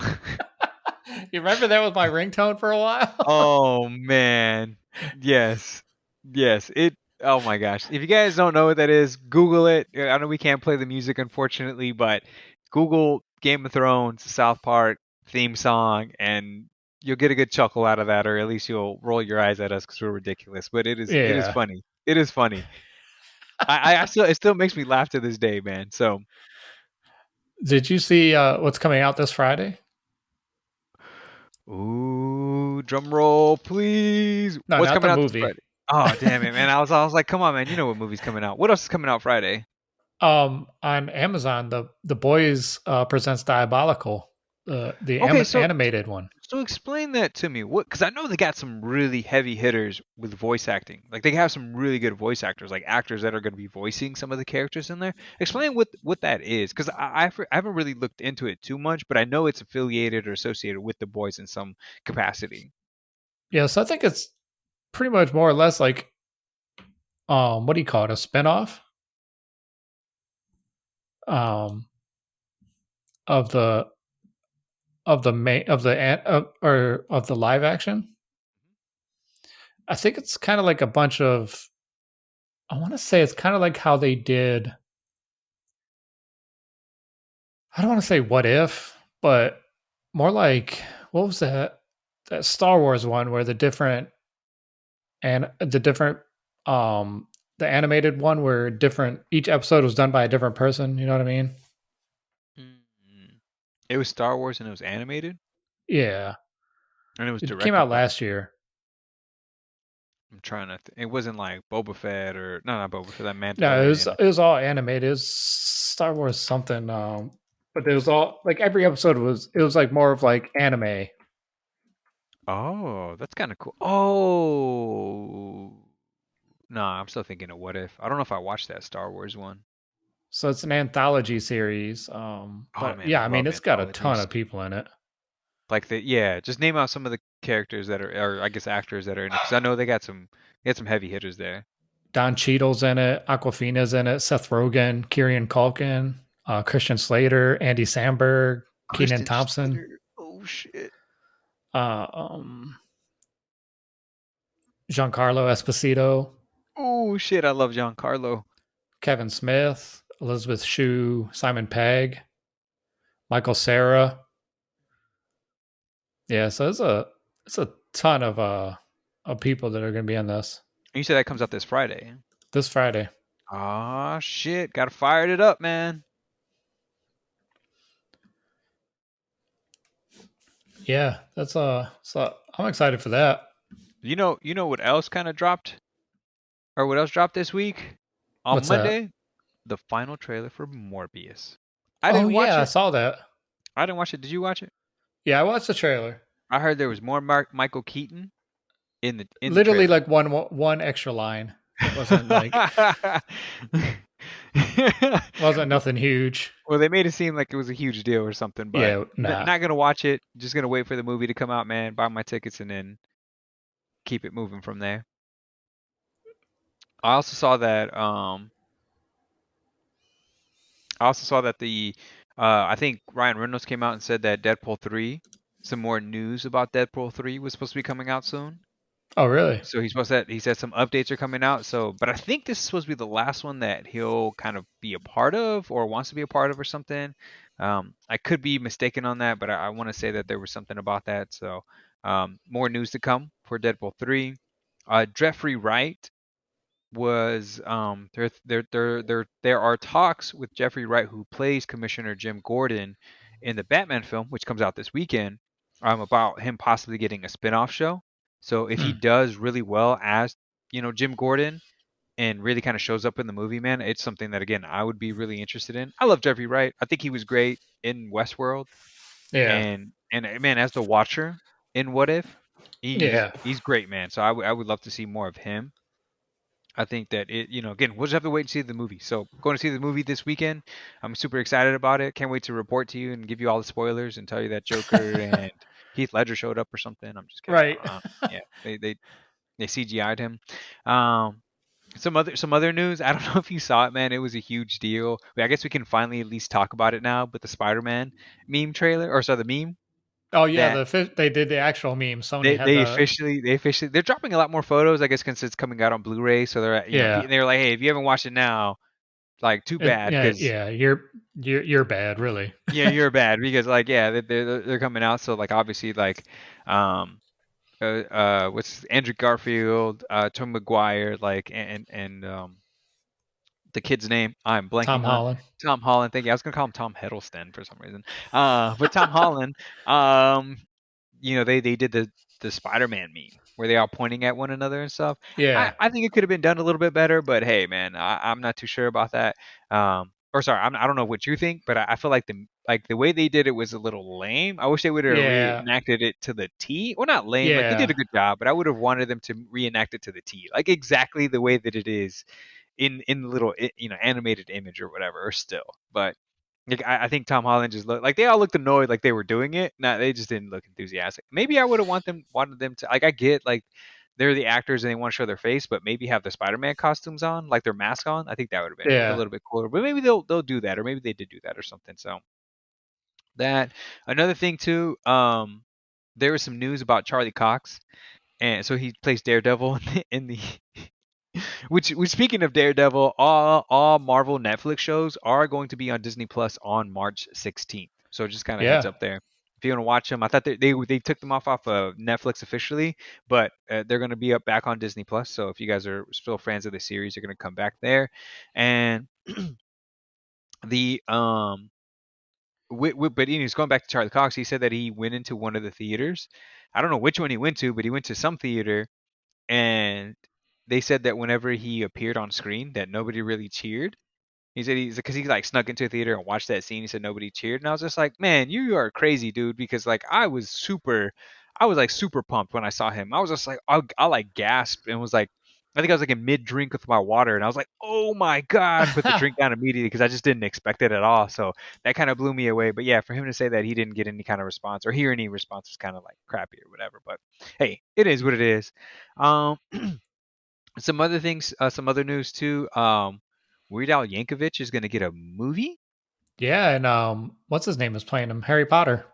You remember that was my ringtone for a while? Oh man. Yes. Yes. Oh my gosh. If you guys don't know what that is, Google it. I know we can't play the music unfortunately, but Google Game of Thrones, South Park. theme song, and you'll get a good chuckle out of that, or at least you'll roll your eyes at us because we're ridiculous. But it is Yeah. funny. It is funny. I still it still makes me laugh to this day, man. So, Did you see what's coming out this Friday? ooh, drum roll, please. No, What's not the coming out this movie. Friday? Oh, damn it, man. I was like, come on, man. You know what movie's coming out. What else is coming out Friday? On Amazon, the boys presents Diabolical, Okay, so animated one. so explain that to me. What? Because I know they got some really heavy hitters with voice acting. Like they have some really good voice actors, like actors that are going to be voicing some of the characters in there. Explain what that is, because I haven't really looked into it too much, but I know it's affiliated or associated with the boys in some capacity. Yeah, so I think it's pretty much more or less like what do you call it? A spinoff um of the main of the or of the live action. I think it's kind of like a bunch of. I want to say it's kind of like how they did. I don't want to say what if, but more like what was that Star Wars one where the different um the animated one where different each episode was done by a different person. You know what I mean? Mm. It was Star Wars and it was animated Yeah, and it was it came directed out by. last year. I'm trying to. It wasn't like Boba Fett or no, not Boba Fett. That No, Mandalorian. it was all animated. It was Star Wars something. But it was all like every episode was it was like more of like anime. Oh, that's kind of cool. Oh, nah, I'm still thinking of What If. I don't know if I watched that Star Wars one. So it's an anthology series. Oh But man, I yeah, I mean love it's got a ton anthologies. of people in it. Like yeah, just name out some of the characters that are, or I guess actors that are in it, because I know they got some heavy hitters there. Don Cheadle's in it, Aquafina's in it, Seth Rogen, Kieran Culkin, Christian Slater, Andy Samberg, Keenan Christian Thompson, Slater. Oh shit. uh, um, Giancarlo Esposito, Oh shit, I love Giancarlo. Kevin Smith, Elizabeth Shue, Simon Pegg, Michael Cera. Yeah, so it's a ton of people that are going to be in this You said that comes out this Friday. this Friday. Ah shit, gotta fire it up, man. Yeah, that's so I'm excited for that. You know what else kind of dropped, or what else dropped this week? On What's that? Monday, the final trailer for Morpheus. I Oh didn't watch yeah, I it. saw that. I didn't watch it. Did you watch it? Yeah, I watched the trailer. I heard there was more Michael Keaton in the Literally trailer. like one extra line. It wasn't nothing huge. Well, they made it seem like it was a huge deal or something, but Yeah, nah. not gonna watch it. Just gonna wait for the movie to come out, man. Buy my tickets and then keep it moving from there. I also saw that. I also saw that I think Ryan Reynolds came out and said that Deadpool 3, some more news about Deadpool 3 was supposed to be coming out soon. Oh really? So he said some updates are coming out. So, but I think this is supposed to be the last one that he'll kind of be a part of or wants to be a part of or something. I could be mistaken on that, but I want to say that there was something about that. So, more news to come for Deadpool 3. Jeffrey Wright was there are talks with Jeffrey Wright, who plays Commissioner Jim Gordon in the Batman film, which comes out this weekend, about him possibly getting a spin-off show. So if he Hmm. does really well as Jim Gordon and really kind of shows up in the movie, man, it's something that again I would be really interested in. I love Jeffrey Wright. I think he was great in Westworld, Yeah. and man, as the Watcher in What If, Yeah. he's great, man. So I would love to see more of him. I think that again, we'll just have to wait and see the movie. So going to see the movie this weekend. I'm super excited about it. Can't wait to report to you and give you all the spoilers and tell you that Joker and Heath Ledger showed up or something. I'm just kidding. Right. Yeah, they CGI'd him. Um, some other news. I don't know if you saw it, man. It was a huge deal. I guess we can finally at least talk about it now. But the Spider-Man meme trailer, or sorry, the meme Oh yeah, that they did the actual meme. Sony they had they the officially they officially they're dropping a lot more photos, I guess, since it's coming out on Blu-ray. So they're yeah. they're like, hey, if you haven't watched it now, Like too bad Yeah, because yeah, you're bad, really. yeah, you're bad because like yeah, they're coming out. So like obviously like um what's Andrew Garfield, Tom Maguire, like and the kid's name I'm Tom blanking on. Holland. Tom Holland. Thank you. I was gonna call him Tom Hiddleston for some reason. But Tom Holland. Um, they did the Spider-Man meme where they all pointing at one another and stuff. I Yeah, I think it could have been done a little bit better, but hey, man, I'm not too sure about that. Or sorry, I don't know what you think, but I feel like the way they did it was a little lame. I wish they would have yeah, reenacted it to the T. Well, not lame, like they did yeah, a good job, but I would have wanted them to reenact it to the T, like exactly the way that it is in the little animated image or whatever, or still. But like, I think Tom Holland just looked like they all looked annoyed, like they were doing it. No, they just didn't look enthusiastic. Maybe I would have wanted them to like. I get like they're the actors and they want to show their face, but maybe have the Spider-Man costumes on, like their mask on. I think that would have been a yeah, little bit cooler. But maybe they'll do that, or maybe they did do that or something. So that another thing too. There was some news about Charlie Cox, and so he plays Daredevil in the which speaking of Daredevil, all Marvel Netflix shows are going to be on Disney Plus on March 16th. So just kind of heads yeah, up there. If you want to watch them, I thought they took them off of Netflix officially, but they're going to be up back on Disney Plus. So if you guys are still fans of the series, you're going to come back there. And the but anyways, going back to Charlie Cox, he said that he went into one of the theaters. I don't know which one he went to, but he went to some theater and they said that whenever he appeared on screen, that nobody really cheered. He said he's because he like snuck into a theater and watched that scene. He said nobody cheered, and I was just like, man, you are crazy, dude. Because like I was like super pumped when I saw him. I was just like, I like gasped and was like, I think I was like in mid drink with my water, and I was like, oh my god, put the drink down immediately because I just didn't expect it at all. So that kind of blew me away. But yeah, for him to say that he didn't get any kind of response or hear any response was kind of like crappy or whatever. But hey, it is what it is. Um, some other things, some other news too. Weird Al Yankovic is going to get a movie. yeah. And what's his name is playing him? Harry Potter.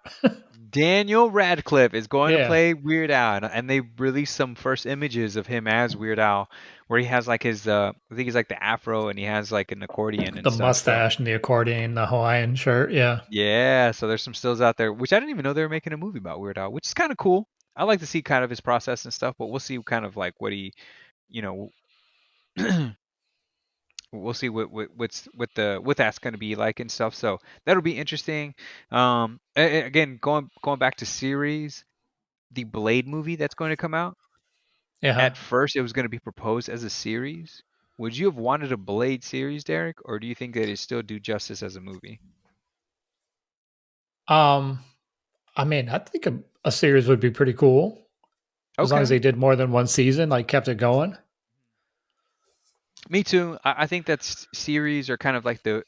Daniel Radcliffe is going to Yeah, play Weird Al, and they released some first images of him as Weird Al, where he has like his, I think he's like the afro, and he has like an accordion and the stuff. So mustache and the accordion, the Hawaiian shirt. Yeah, yeah, so there's some stills out there, which I didn't even know they were making a movie about Weird Al, which is kind of cool. I like to see kind of his process and stuff, but we'll see kind of like what he, you know, we'll see what that's going to be like and stuff. So that'll be interesting. Again, going back to series, the Blade movie that's going to come out. yeah. At first, it was going to be proposed as a series. Would you have wanted a Blade series, Derek, or do you think that it still do justice as a movie? Um, I mean, I think a series would be pretty cool as long as Okay, they did more than one season, like kept it going. me too. I think that series are kind of like the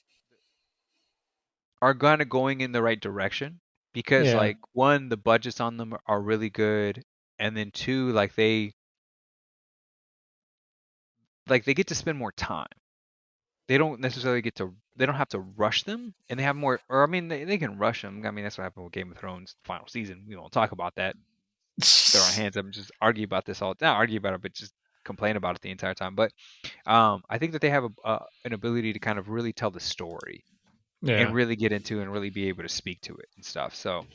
are kind of going in the right direction because Yeah, like one, the budgets on them are really good, and then two, like they get to spend more time. They don't necessarily get to they don't have to rush them and they have more or I mean they can rush them. I mean that's what happened with Game of Thrones final season. We won't talk about that. Throw our hands up and just argue about this all not argue about it, but just complain about it the entire time. But I think that they have an ability to kind of really tell the story and yeah, really get into and really be able to speak to it and stuff. So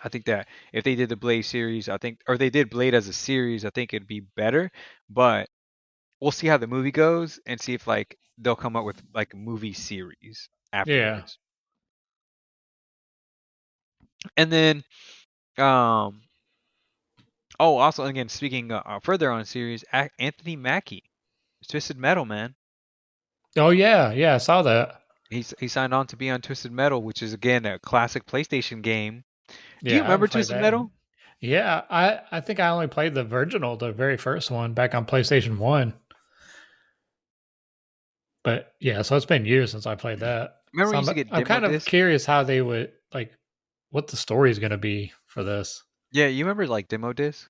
I think that if they did the Blade series, I think or they did Blade as a series, I think it'd be better. But we'll see how the movie goes and see if like they'll come up with like a movie series yeah. afterwards. And then um oh also again speaking further on series Anthony Mackie, Twisted Metal man. Oh yeah, yeah. I saw that. He signed on to be on Twisted Metal, which is again a classic PlayStation game. Do you Yeah, I remember haven't played Twisted that. Metal? Yeah, I think I only played the original, the very first one, back on PlayStation One. But yeah, so it's been years since I played that. Remember So we used to get I'm demo kind of disc? curious how they would like what the story is going to be for this. Yeah, you remember like demo disc?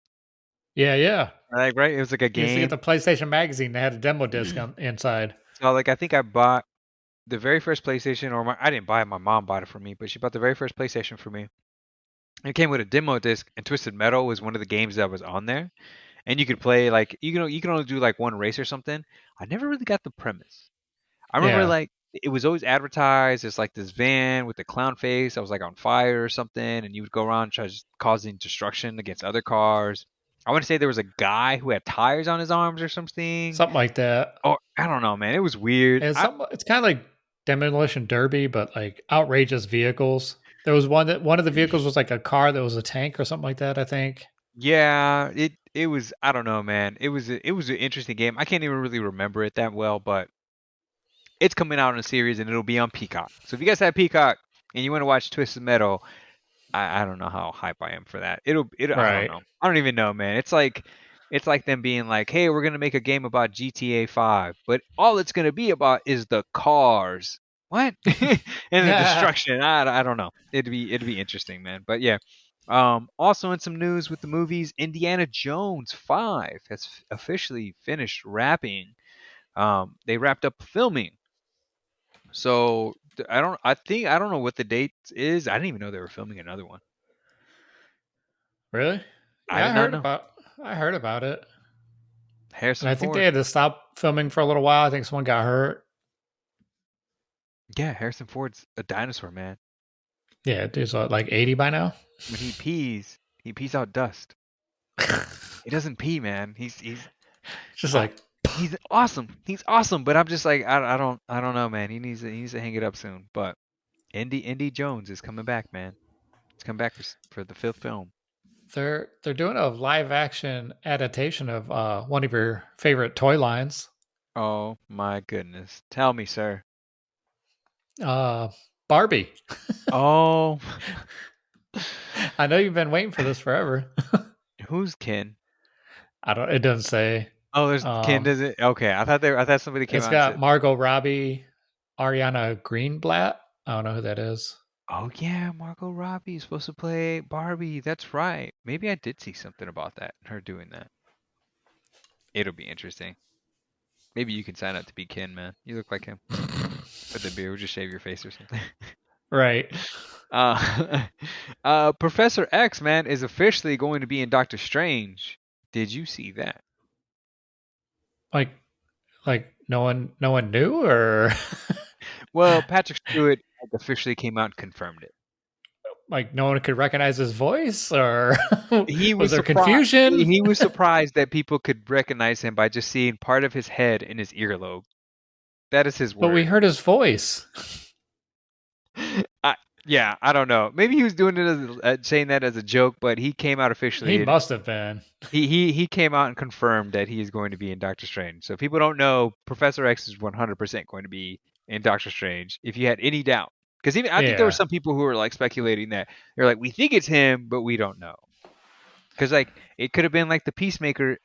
Yeah, yeah. Like right, it was like a You used to get game. the PlayStation magazine that had a demo disc on inside. So like I think I bought the very first PlayStation, or I didn't buy it. My mom bought it for me, but she bought the very first PlayStation for me. It came with a demo disc, and Twisted Metal was one of the games that was on there. And you could play like you can only do like one race or something. I never really got the premise. I remember Yeah. like it was always advertised as like this van with the clown face that was like on fire or something, and you would go around causing destruction against other cars. I want to say there was a guy who had tires on his arms or something. Something like that. Oh, I don't know, man. It was weird. It's kind of like Demolition Derby, but like outrageous vehicles. There was one of the vehicles was like a car that was a tank or something like that, I think. Yeah, it was. I don't know, man. It was an interesting game. I can't even really remember it that well, but it's coming out in a series and it'll be on Peacock. So if you guys have Peacock and you want to watch Twisted Metal, I don't know how hype I am for that. It I don't Right. know. I don't even know, man. It's like them being like, "Hey, we're going to make a game about GTA 5, but all it's going to be about is the cars." What? And the Yeah. destruction. I don't know. It'd be interesting, man. But yeah. Also in some news with the movies, Indiana Jones 5 has officially finished wrapping. They wrapped up filming. So I don't know what the date is. I didn't even know they were filming another one. Really? I Yeah, did not know. I heard about it. And Harrison I think they Ford. had to stop filming for a little while. I think someone got hurt. Yeah, Harrison Ford's a dinosaur, man. Yeah, dude's like 80 by now. When he pees out dust. He doesn't pee, man. Just Uh, like he's awesome. He's awesome, but I'm just like I don't know, man. He needs to hang it up soon. But Indy Jones is coming back, man. He's coming back for the fifth film. they're doing a live action adaptation of one of your favorite toy lines. Oh my goodness. Tell me, sir. Uh Barbie. Oh, I know you've been waiting for this forever. who's Ken? I don't it doesn't say. Oh, there's Ken. Um Does it? Okay, I thought somebody came it's out and got said, Margot Robbie, Ariana Greenblatt. I don't know who that is. "Oh yeah, Margot Robbie is supposed to play Barbie." That's right. Maybe I did see something about that. Her doing that. It'll be interesting. Maybe you can sign up to be Ken, man. You look like him with the beard. Just shave your face or something. Right. Uh, Professor X, man, is officially going to be in Doctor Strange. Did you see that? Like no one knew or Well, Patrick Stewart like, officially came out and confirmed it. like no one could recognize his voice or He was was there surprised. confusion? He was surprised that people could recognize him by just seeing part of his head and his earlobe. That is his But we word. heard his voice. I, yeah, I don't know. Maybe he was doing it as saying that as a joke, but he came out He officially and must have been. he came out and confirmed that he is going to be in Doctor Strange. So if people don't know, Professor X is 100% going to be in Doctor Strange. If you had any doubt, because even I think there were Yeah. some people who were like speculating that they're like, we think it's him, but we don't know. Because like it could have been like the Peacemaker,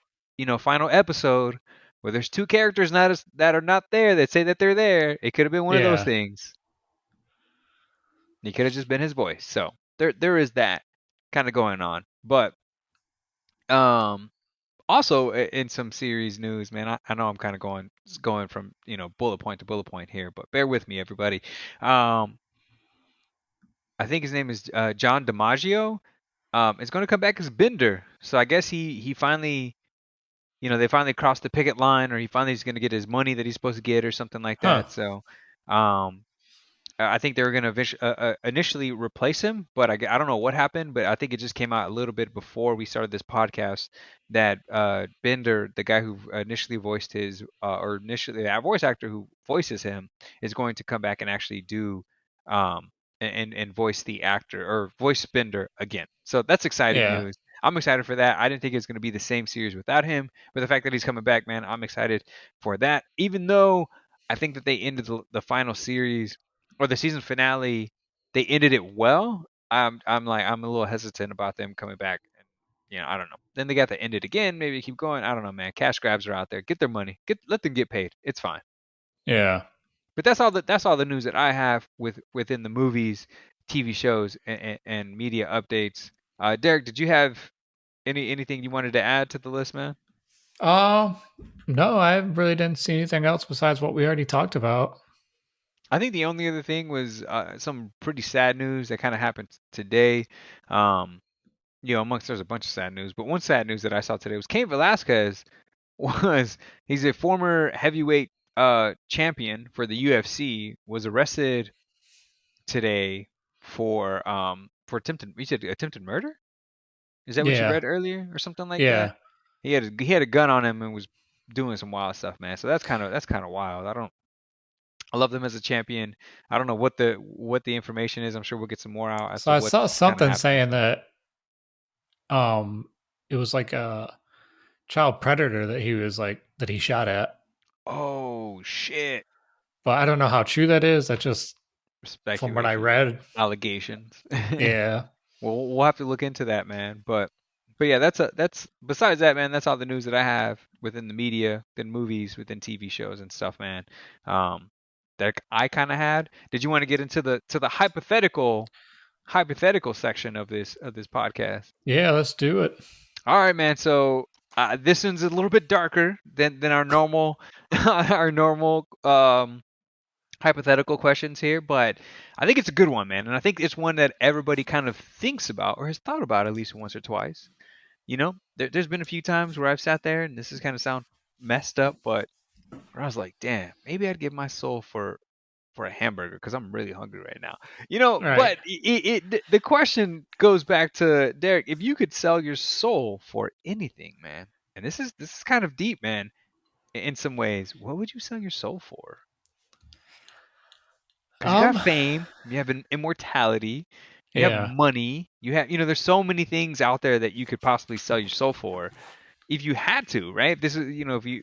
final episode where there's two characters that are not there that say that they're there. It could have been one of those Yeah. things. It could have just been his voice. So there is that kind of going on. But um also in some series news, man, I know I'm kind of going from bullet point to bullet point here, but bear with me, everybody. Um, I think his name is John DiMaggio. Is going to come back as Bender. So I guess he finally they finally crossed the picket line, or he finally is going to get his money that he's supposed to get, or something like Huh. that. So, um, I think they were going to initially replace him, but I don't know what happened. But I think it just came out a little bit before we started this podcast that Bender, the guy who initially voiced or initially that voice actor who voices him, is going to come back and actually do um, and voice the actor or voice Bender again. So that's exciting Yeah. news. I'm excited for that. I didn't think it was going to be the same series without him, but the fact that he's coming back, man, I'm excited for that. Even though I think that they ended the final series or the season finale, they ended it well. I'm a little hesitant about them coming back. And I don't know. Then they got to end it again. Maybe keep going. I don't know, man. Cash grabs are out there. Get their money. Let them get paid. It's fine. Yeah. But that's all the news that I have within the movies, TV shows, and media updates. Derek, did you have anything you wanted to add to the list, man? Um no, I really didn't see anything else besides what we already talked about. I think the only other thing was some pretty sad news that kind of happened today. Um, amongst there's a bunch of sad news, but one sad news that I saw today was Cain Velasquez was he's a former heavyweight champion for the UFC was arrested today for attempted. You said attempted murder? Is that what you Yeah, read earlier or something like that? yeah. He had a gun on him and was doing some wild stuff, man. So that's kind of wild. I love them as a champion. I don't know what the information is. I'm sure we'll get some more out as So to I what's saw kind of something happening. saying that um it was like a child predator that he shot at. Oh shit! But I don't know how true that is. That's just from what I Speculation, read. allegations. Yeah. Well, we'll have to look into that, man. But yeah, that's besides that, man. That's all the news that I have within the media, within movies, within TV shows and stuff, man. Um, that I kind of had. Did you want to get into the hypothetical section of this podcast? Yeah, let's do it. All right, man. So this one's a little bit darker than our normal our normal hypothetical questions here, but I think it's a good one, man. And I think it's one that everybody kind of thinks about or has thought about at least once or twice. There's been a few times where I've sat there, and this is kind of sound messed up, but where I was like, damn, maybe I'd give my soul for a hamburger because I'm really hungry right now. Right. But the question goes back to Derek. If you could sell your soul for anything, man, and this is kind of deep, man, in some ways, what would you sell your soul for? Because you got Um fame, you have an immortality, you have yeah. money, there's so many things out there that you could possibly sell your soul for if you had to, right? If this is, if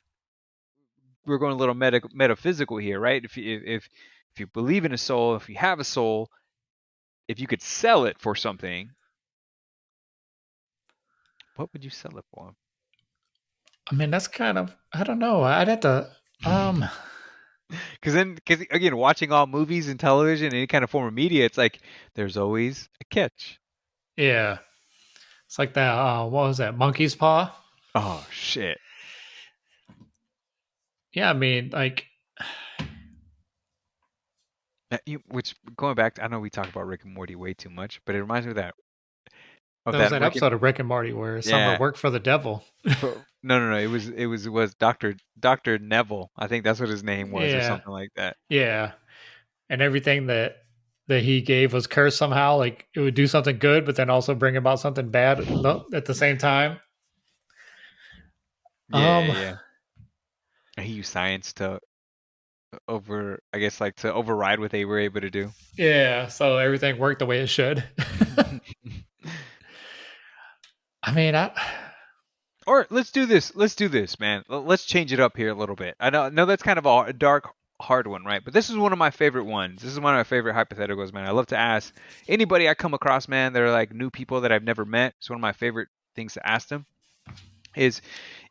we're going a little metaphysical here, right? If you believe in a soul, if you have a soul, if you could sell it for something, what would you sell it for? I mean that's kind of I don't know. I'd have to um Because again, watching all movies and television, any kind of form of media, it's like there's always a catch. yeah. It's like that what was that? Monkey's paw? Oh shit! Yeah, I mean like Which going back, I know we talk about Rick and Morty way too much, but it reminds me of there was that that Rick and episode of Rick and Morty where Summer yeah. worked for the devil. No. It was Doctor Neville. I think that's what his name was, or Yeah. something like that. Yeah. And everything that he gave was cursed somehow. Like it would do something good, but then also bring about something bad at the same time. Yeah, yeah, Um, yeah. And he used science to I guess, like to override what they were able to do. yeah. So everything worked the way it should. I mean, Or let's do this. Let's do this, man. Let's change it up here a little bit. I know that's kind of a dark, hard one, right? But this is one of my favorite ones. This is one of my favorite hypotheticals, man. I love to ask anybody I come across, man. They're like new people that I've never met. It's one of my favorite things to ask them. Is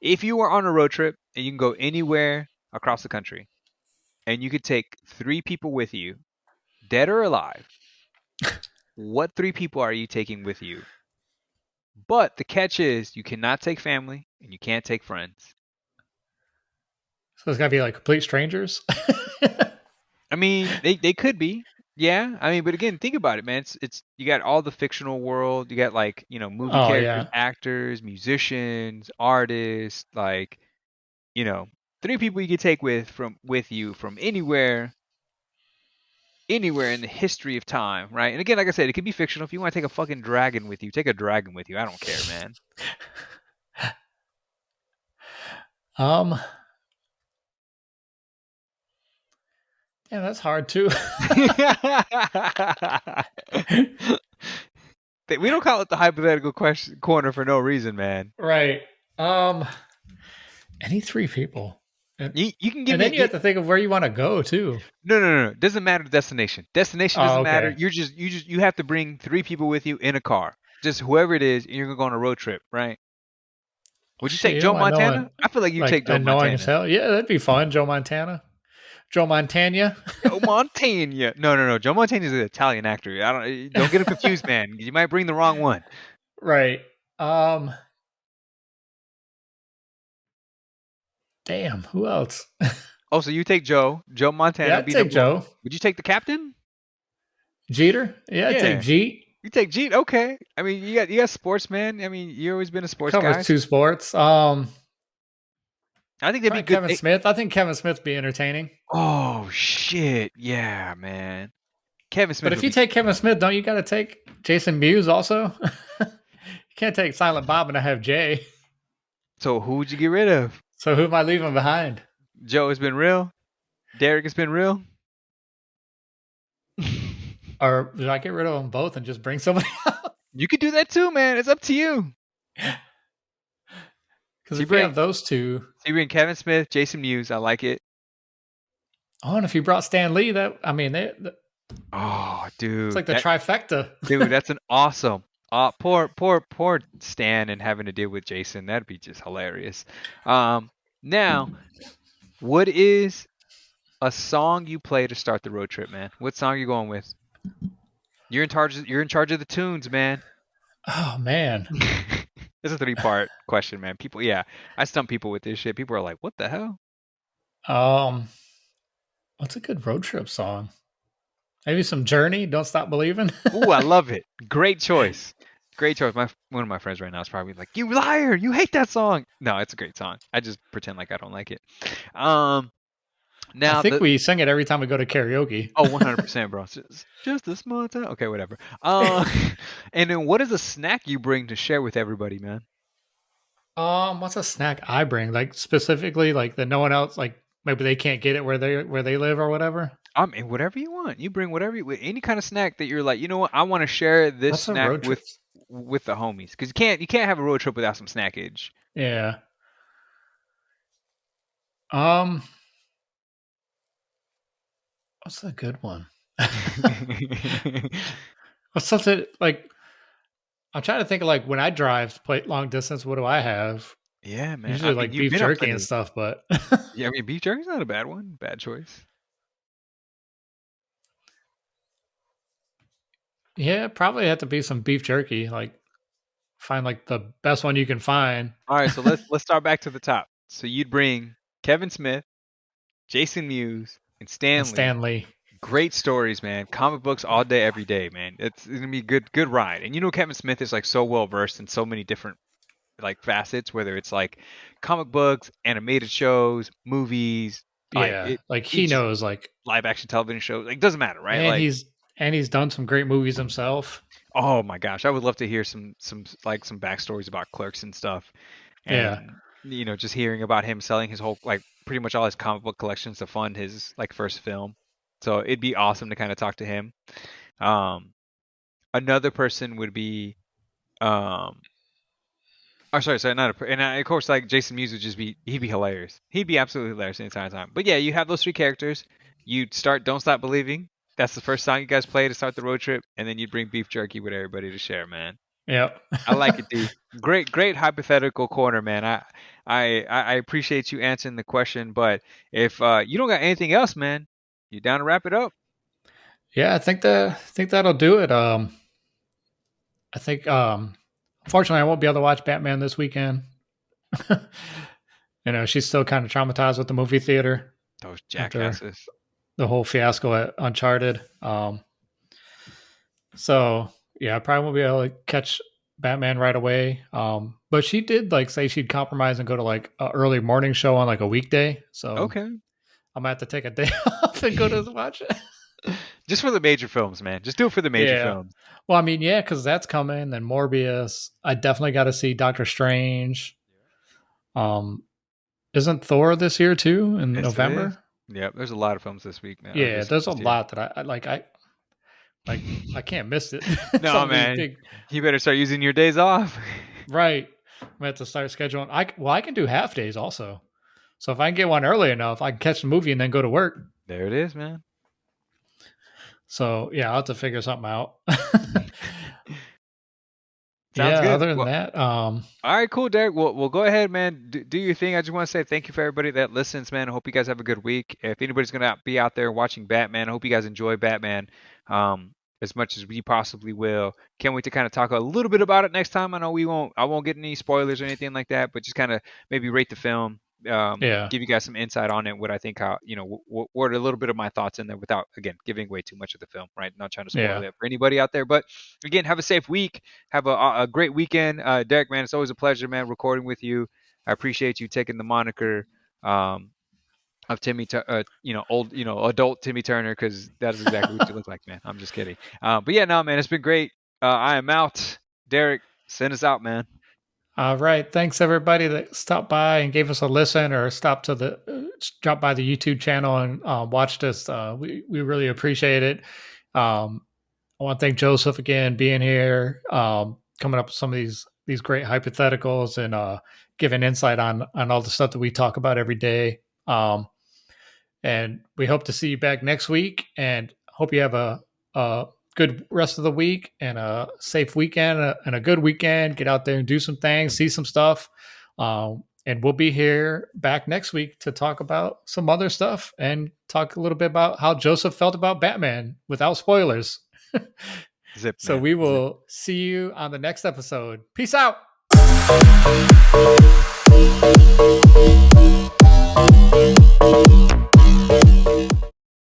if you were on a road trip and you can go anywhere across the country and you could take 3 people with you, dead or alive, what 3 people are you taking with you? But the catch is you cannot take family and you can't take friends. so it's gotta be like complete strangers. I mean, they could be. Yeah. I mean, but again, think about it, man. It's you got all the fictional world. You got like, movie Oh characters, yeah. actors, musicians, artists, like, you know, 3 people you could take with you from anywhere in the history of time, right? And again, like I said, it could be fictional. If you want to take a fucking dragon with you, take a dragon with you. I don't care, man. Um. Yeah, that's hard too. We don't call it the hypothetical question corner for no reason, man. Right. Um. Any 3 people, You can give and then you me have to think of where you want to go too. no. Doesn't matter the destination. Destination Oh, doesn't matter. okay. You have to bring 3 people with you in a car. Just whoever it is, and you're gonna go on a road trip, right? Would you take Shit, Joe I know it Montana? I feel like you like take Joe annoying as Montana. hell. Yeah, that'd be fun. Joe Montana. Joe Montana. Joe Montana. No. Joe Montana is an Italian actor. Don't get him confused, man. You might bring the wrong one. Right. Um. Damn. Who else? Oh, so you take Joe Yeah, Montana I'd be take number one. Joe. Would you take the captain? Jeter. Yeah, I'd take Yeah. Jeet. You take Jeet, okay. I mean, you got sports, man. I mean, you've always been a sports Covers guy. two sports. I think that'd be Probably good. Kevin Smith. I think Kevin Smith be entertaining. Oh shit, yeah, man. Kevin But Smith if would you be. take Kevin Smith, don't you got to take Jason Mewes also? You can't take Silent Bob and I have Jay. So who would you get rid of? So who am I leaving behind? Joe has been real. Derek has been real. Or do I get rid of them both and just bring somebody else? You could do that too, man. It's up to you. Because So you if you bring have those two, so you bring Kevin Smith, Jason Mewes. I like it. oh, and if you brought Stan Lee, that I mean, Oh, it's dude, like the trifecta. that's an awesome. Poor Stan and having to deal with Jason. That'd be just hilarious. Now, what is a song you play to start the road trip, man? What song are you going with? You're in charge. You're in charge of the tunes, man. Oh man, It's a three-part question, man. People, yeah, I stump people with this shit. People are like, "What the hell?" um, what's a good road trip song? Maybe some Journey. Don't stop believing. Ooh, I love it. Great choice. Great choice. One of my friends right now is probably like, "You liar! You hate that song." No, it's a great song. I just pretend like I don't like it. Um, I now think the we sing it every time we go to karaoke. oh, 100%, bro. Just a small town. Okay, whatever. And then what is a snack you bring to share with everybody, man? What's a snack I bring? Like specifically, like that no one else, like maybe they can't get it where they live or whatever. I mean, whatever you want. You bring whatever any kind of snack that you're like, you know what? I want to share this What's a snack road trip? with the homies because you can't have a road trip without some snackage. Yeah. Um, what's a good one? What's something like I'm trying to think of like when I drive to play long distance, what do I have? Yeah, man. I Usually mean, like you've beef been on jerky and plenty. stuff, but Yeah, I mean, beef jerky's not a bad one. Bad choice. yeah, probably have to be some beef jerky. Like find like the best one you can find. All right, so let's start back to the top. So you'd bring Kevin Smith, Jason Mewes, and And Stanley. Stanley. Great stories, man. Comic books all day, every day, man. It's gonna be a good ride. And you know, Kevin Smith is like so well versed in so many different like facets, whether it's like comic books, animated shows, movies, like Yeah, it like he each knows like live action television show. Like doesn't matter, right? and Like he's done some great movies himself. oh my gosh, I would love to hear some backstories about Clerks and stuff, Yeah. and just hearing about him selling his whole like pretty much all his comic book collections to fund his like first film. So it'd be awesome to kind of talk to him. Um, Another person would be oh, sorry, not a, and of course, like Jason Mewes would just he'd be hilarious. He'd be absolutely hilarious the entire time. But yeah, you have those three characters. You'd start "Don't Stop Believing." That's the first song you guys play to start the road trip, and then you'd bring beef jerky with everybody to share, man. Yep. I like it, D. Great hypothetical corner, man. I appreciate you answering the question, but if you don't got anything else, man, you down to wrap it up? Yeah, I think that'll do it. I think unfortunately I won't be able to watch Batman this weekend. She's still kind of traumatized with the movie theater Those after jackasses. the whole fiasco at Uncharted. So yeah, I probably won't be able to catch Batman right away. But she did like say she'd compromise and go to like an early morning show on like a weekday. So Okay. I'm gonna have to take a day off and go to watch it. Just for the major films, man. Just do it for the major Yeah. films. Well, I mean, yeah, because that's coming. Then Morbius. I definitely got to see Doctor Strange. Um, isn't Thor this year too in Yes, it is. November? Yep, there's a lot of films this week, man. Or Yeah, there's a this year. lot that I like. I can't miss it. No, Some of these man. big You better start using your days off. right. I'm gonna have to start scheduling. I can do half days also. So if I can get one early enough, I can catch the movie and then go to work. There it is, man. So yeah, I'll have to figure something out. Sounds Yeah. good. Other than Well, that, all right, cool, Derek. Well, go ahead, man. Do your thing. I just want to say thank you for everybody that listens, man. I hope you guys have a good week. If anybody's gonna be out there watching Batman, I hope you guys enjoy Batman as much as we possibly will. Can't wait to kind of talk a little bit about it next time. I know I won't get any spoilers or anything like that, but just kind of maybe rate the film, yeah, give you guys some insight on it. What I think, how what are a little bit of my thoughts in there without again giving away too much of the film, right? Not trying to spoil yeah, it for anybody out there, but again, have a safe week. Have a great weekend, Derek. Man, it's always a pleasure, man, recording with you. I appreciate you taking the moniker. of Timmy, old, adult Timmy Turner, because that is exactly what you look like, man. I'm just kidding. But yeah, no, man, it's been great. I am out. Derek, send us out, man. All right. Thanks everybody that stopped by and gave us a listen or dropped by the YouTube channel and watched us. We really appreciate it. I want to thank Joseph again being here, coming up with some of these great hypotheticals and giving insight on all the stuff that we talk about every day. And we hope to see you back next week. And hope you have a good rest of the week and a safe weekend and a good weekend. Get out there and do some things, see some stuff. And we'll be here back next week to talk about some other stuff and talk a little bit about how Joseph felt about Batman without spoilers. Zip, So man. we will see you on the next episode. Peace out.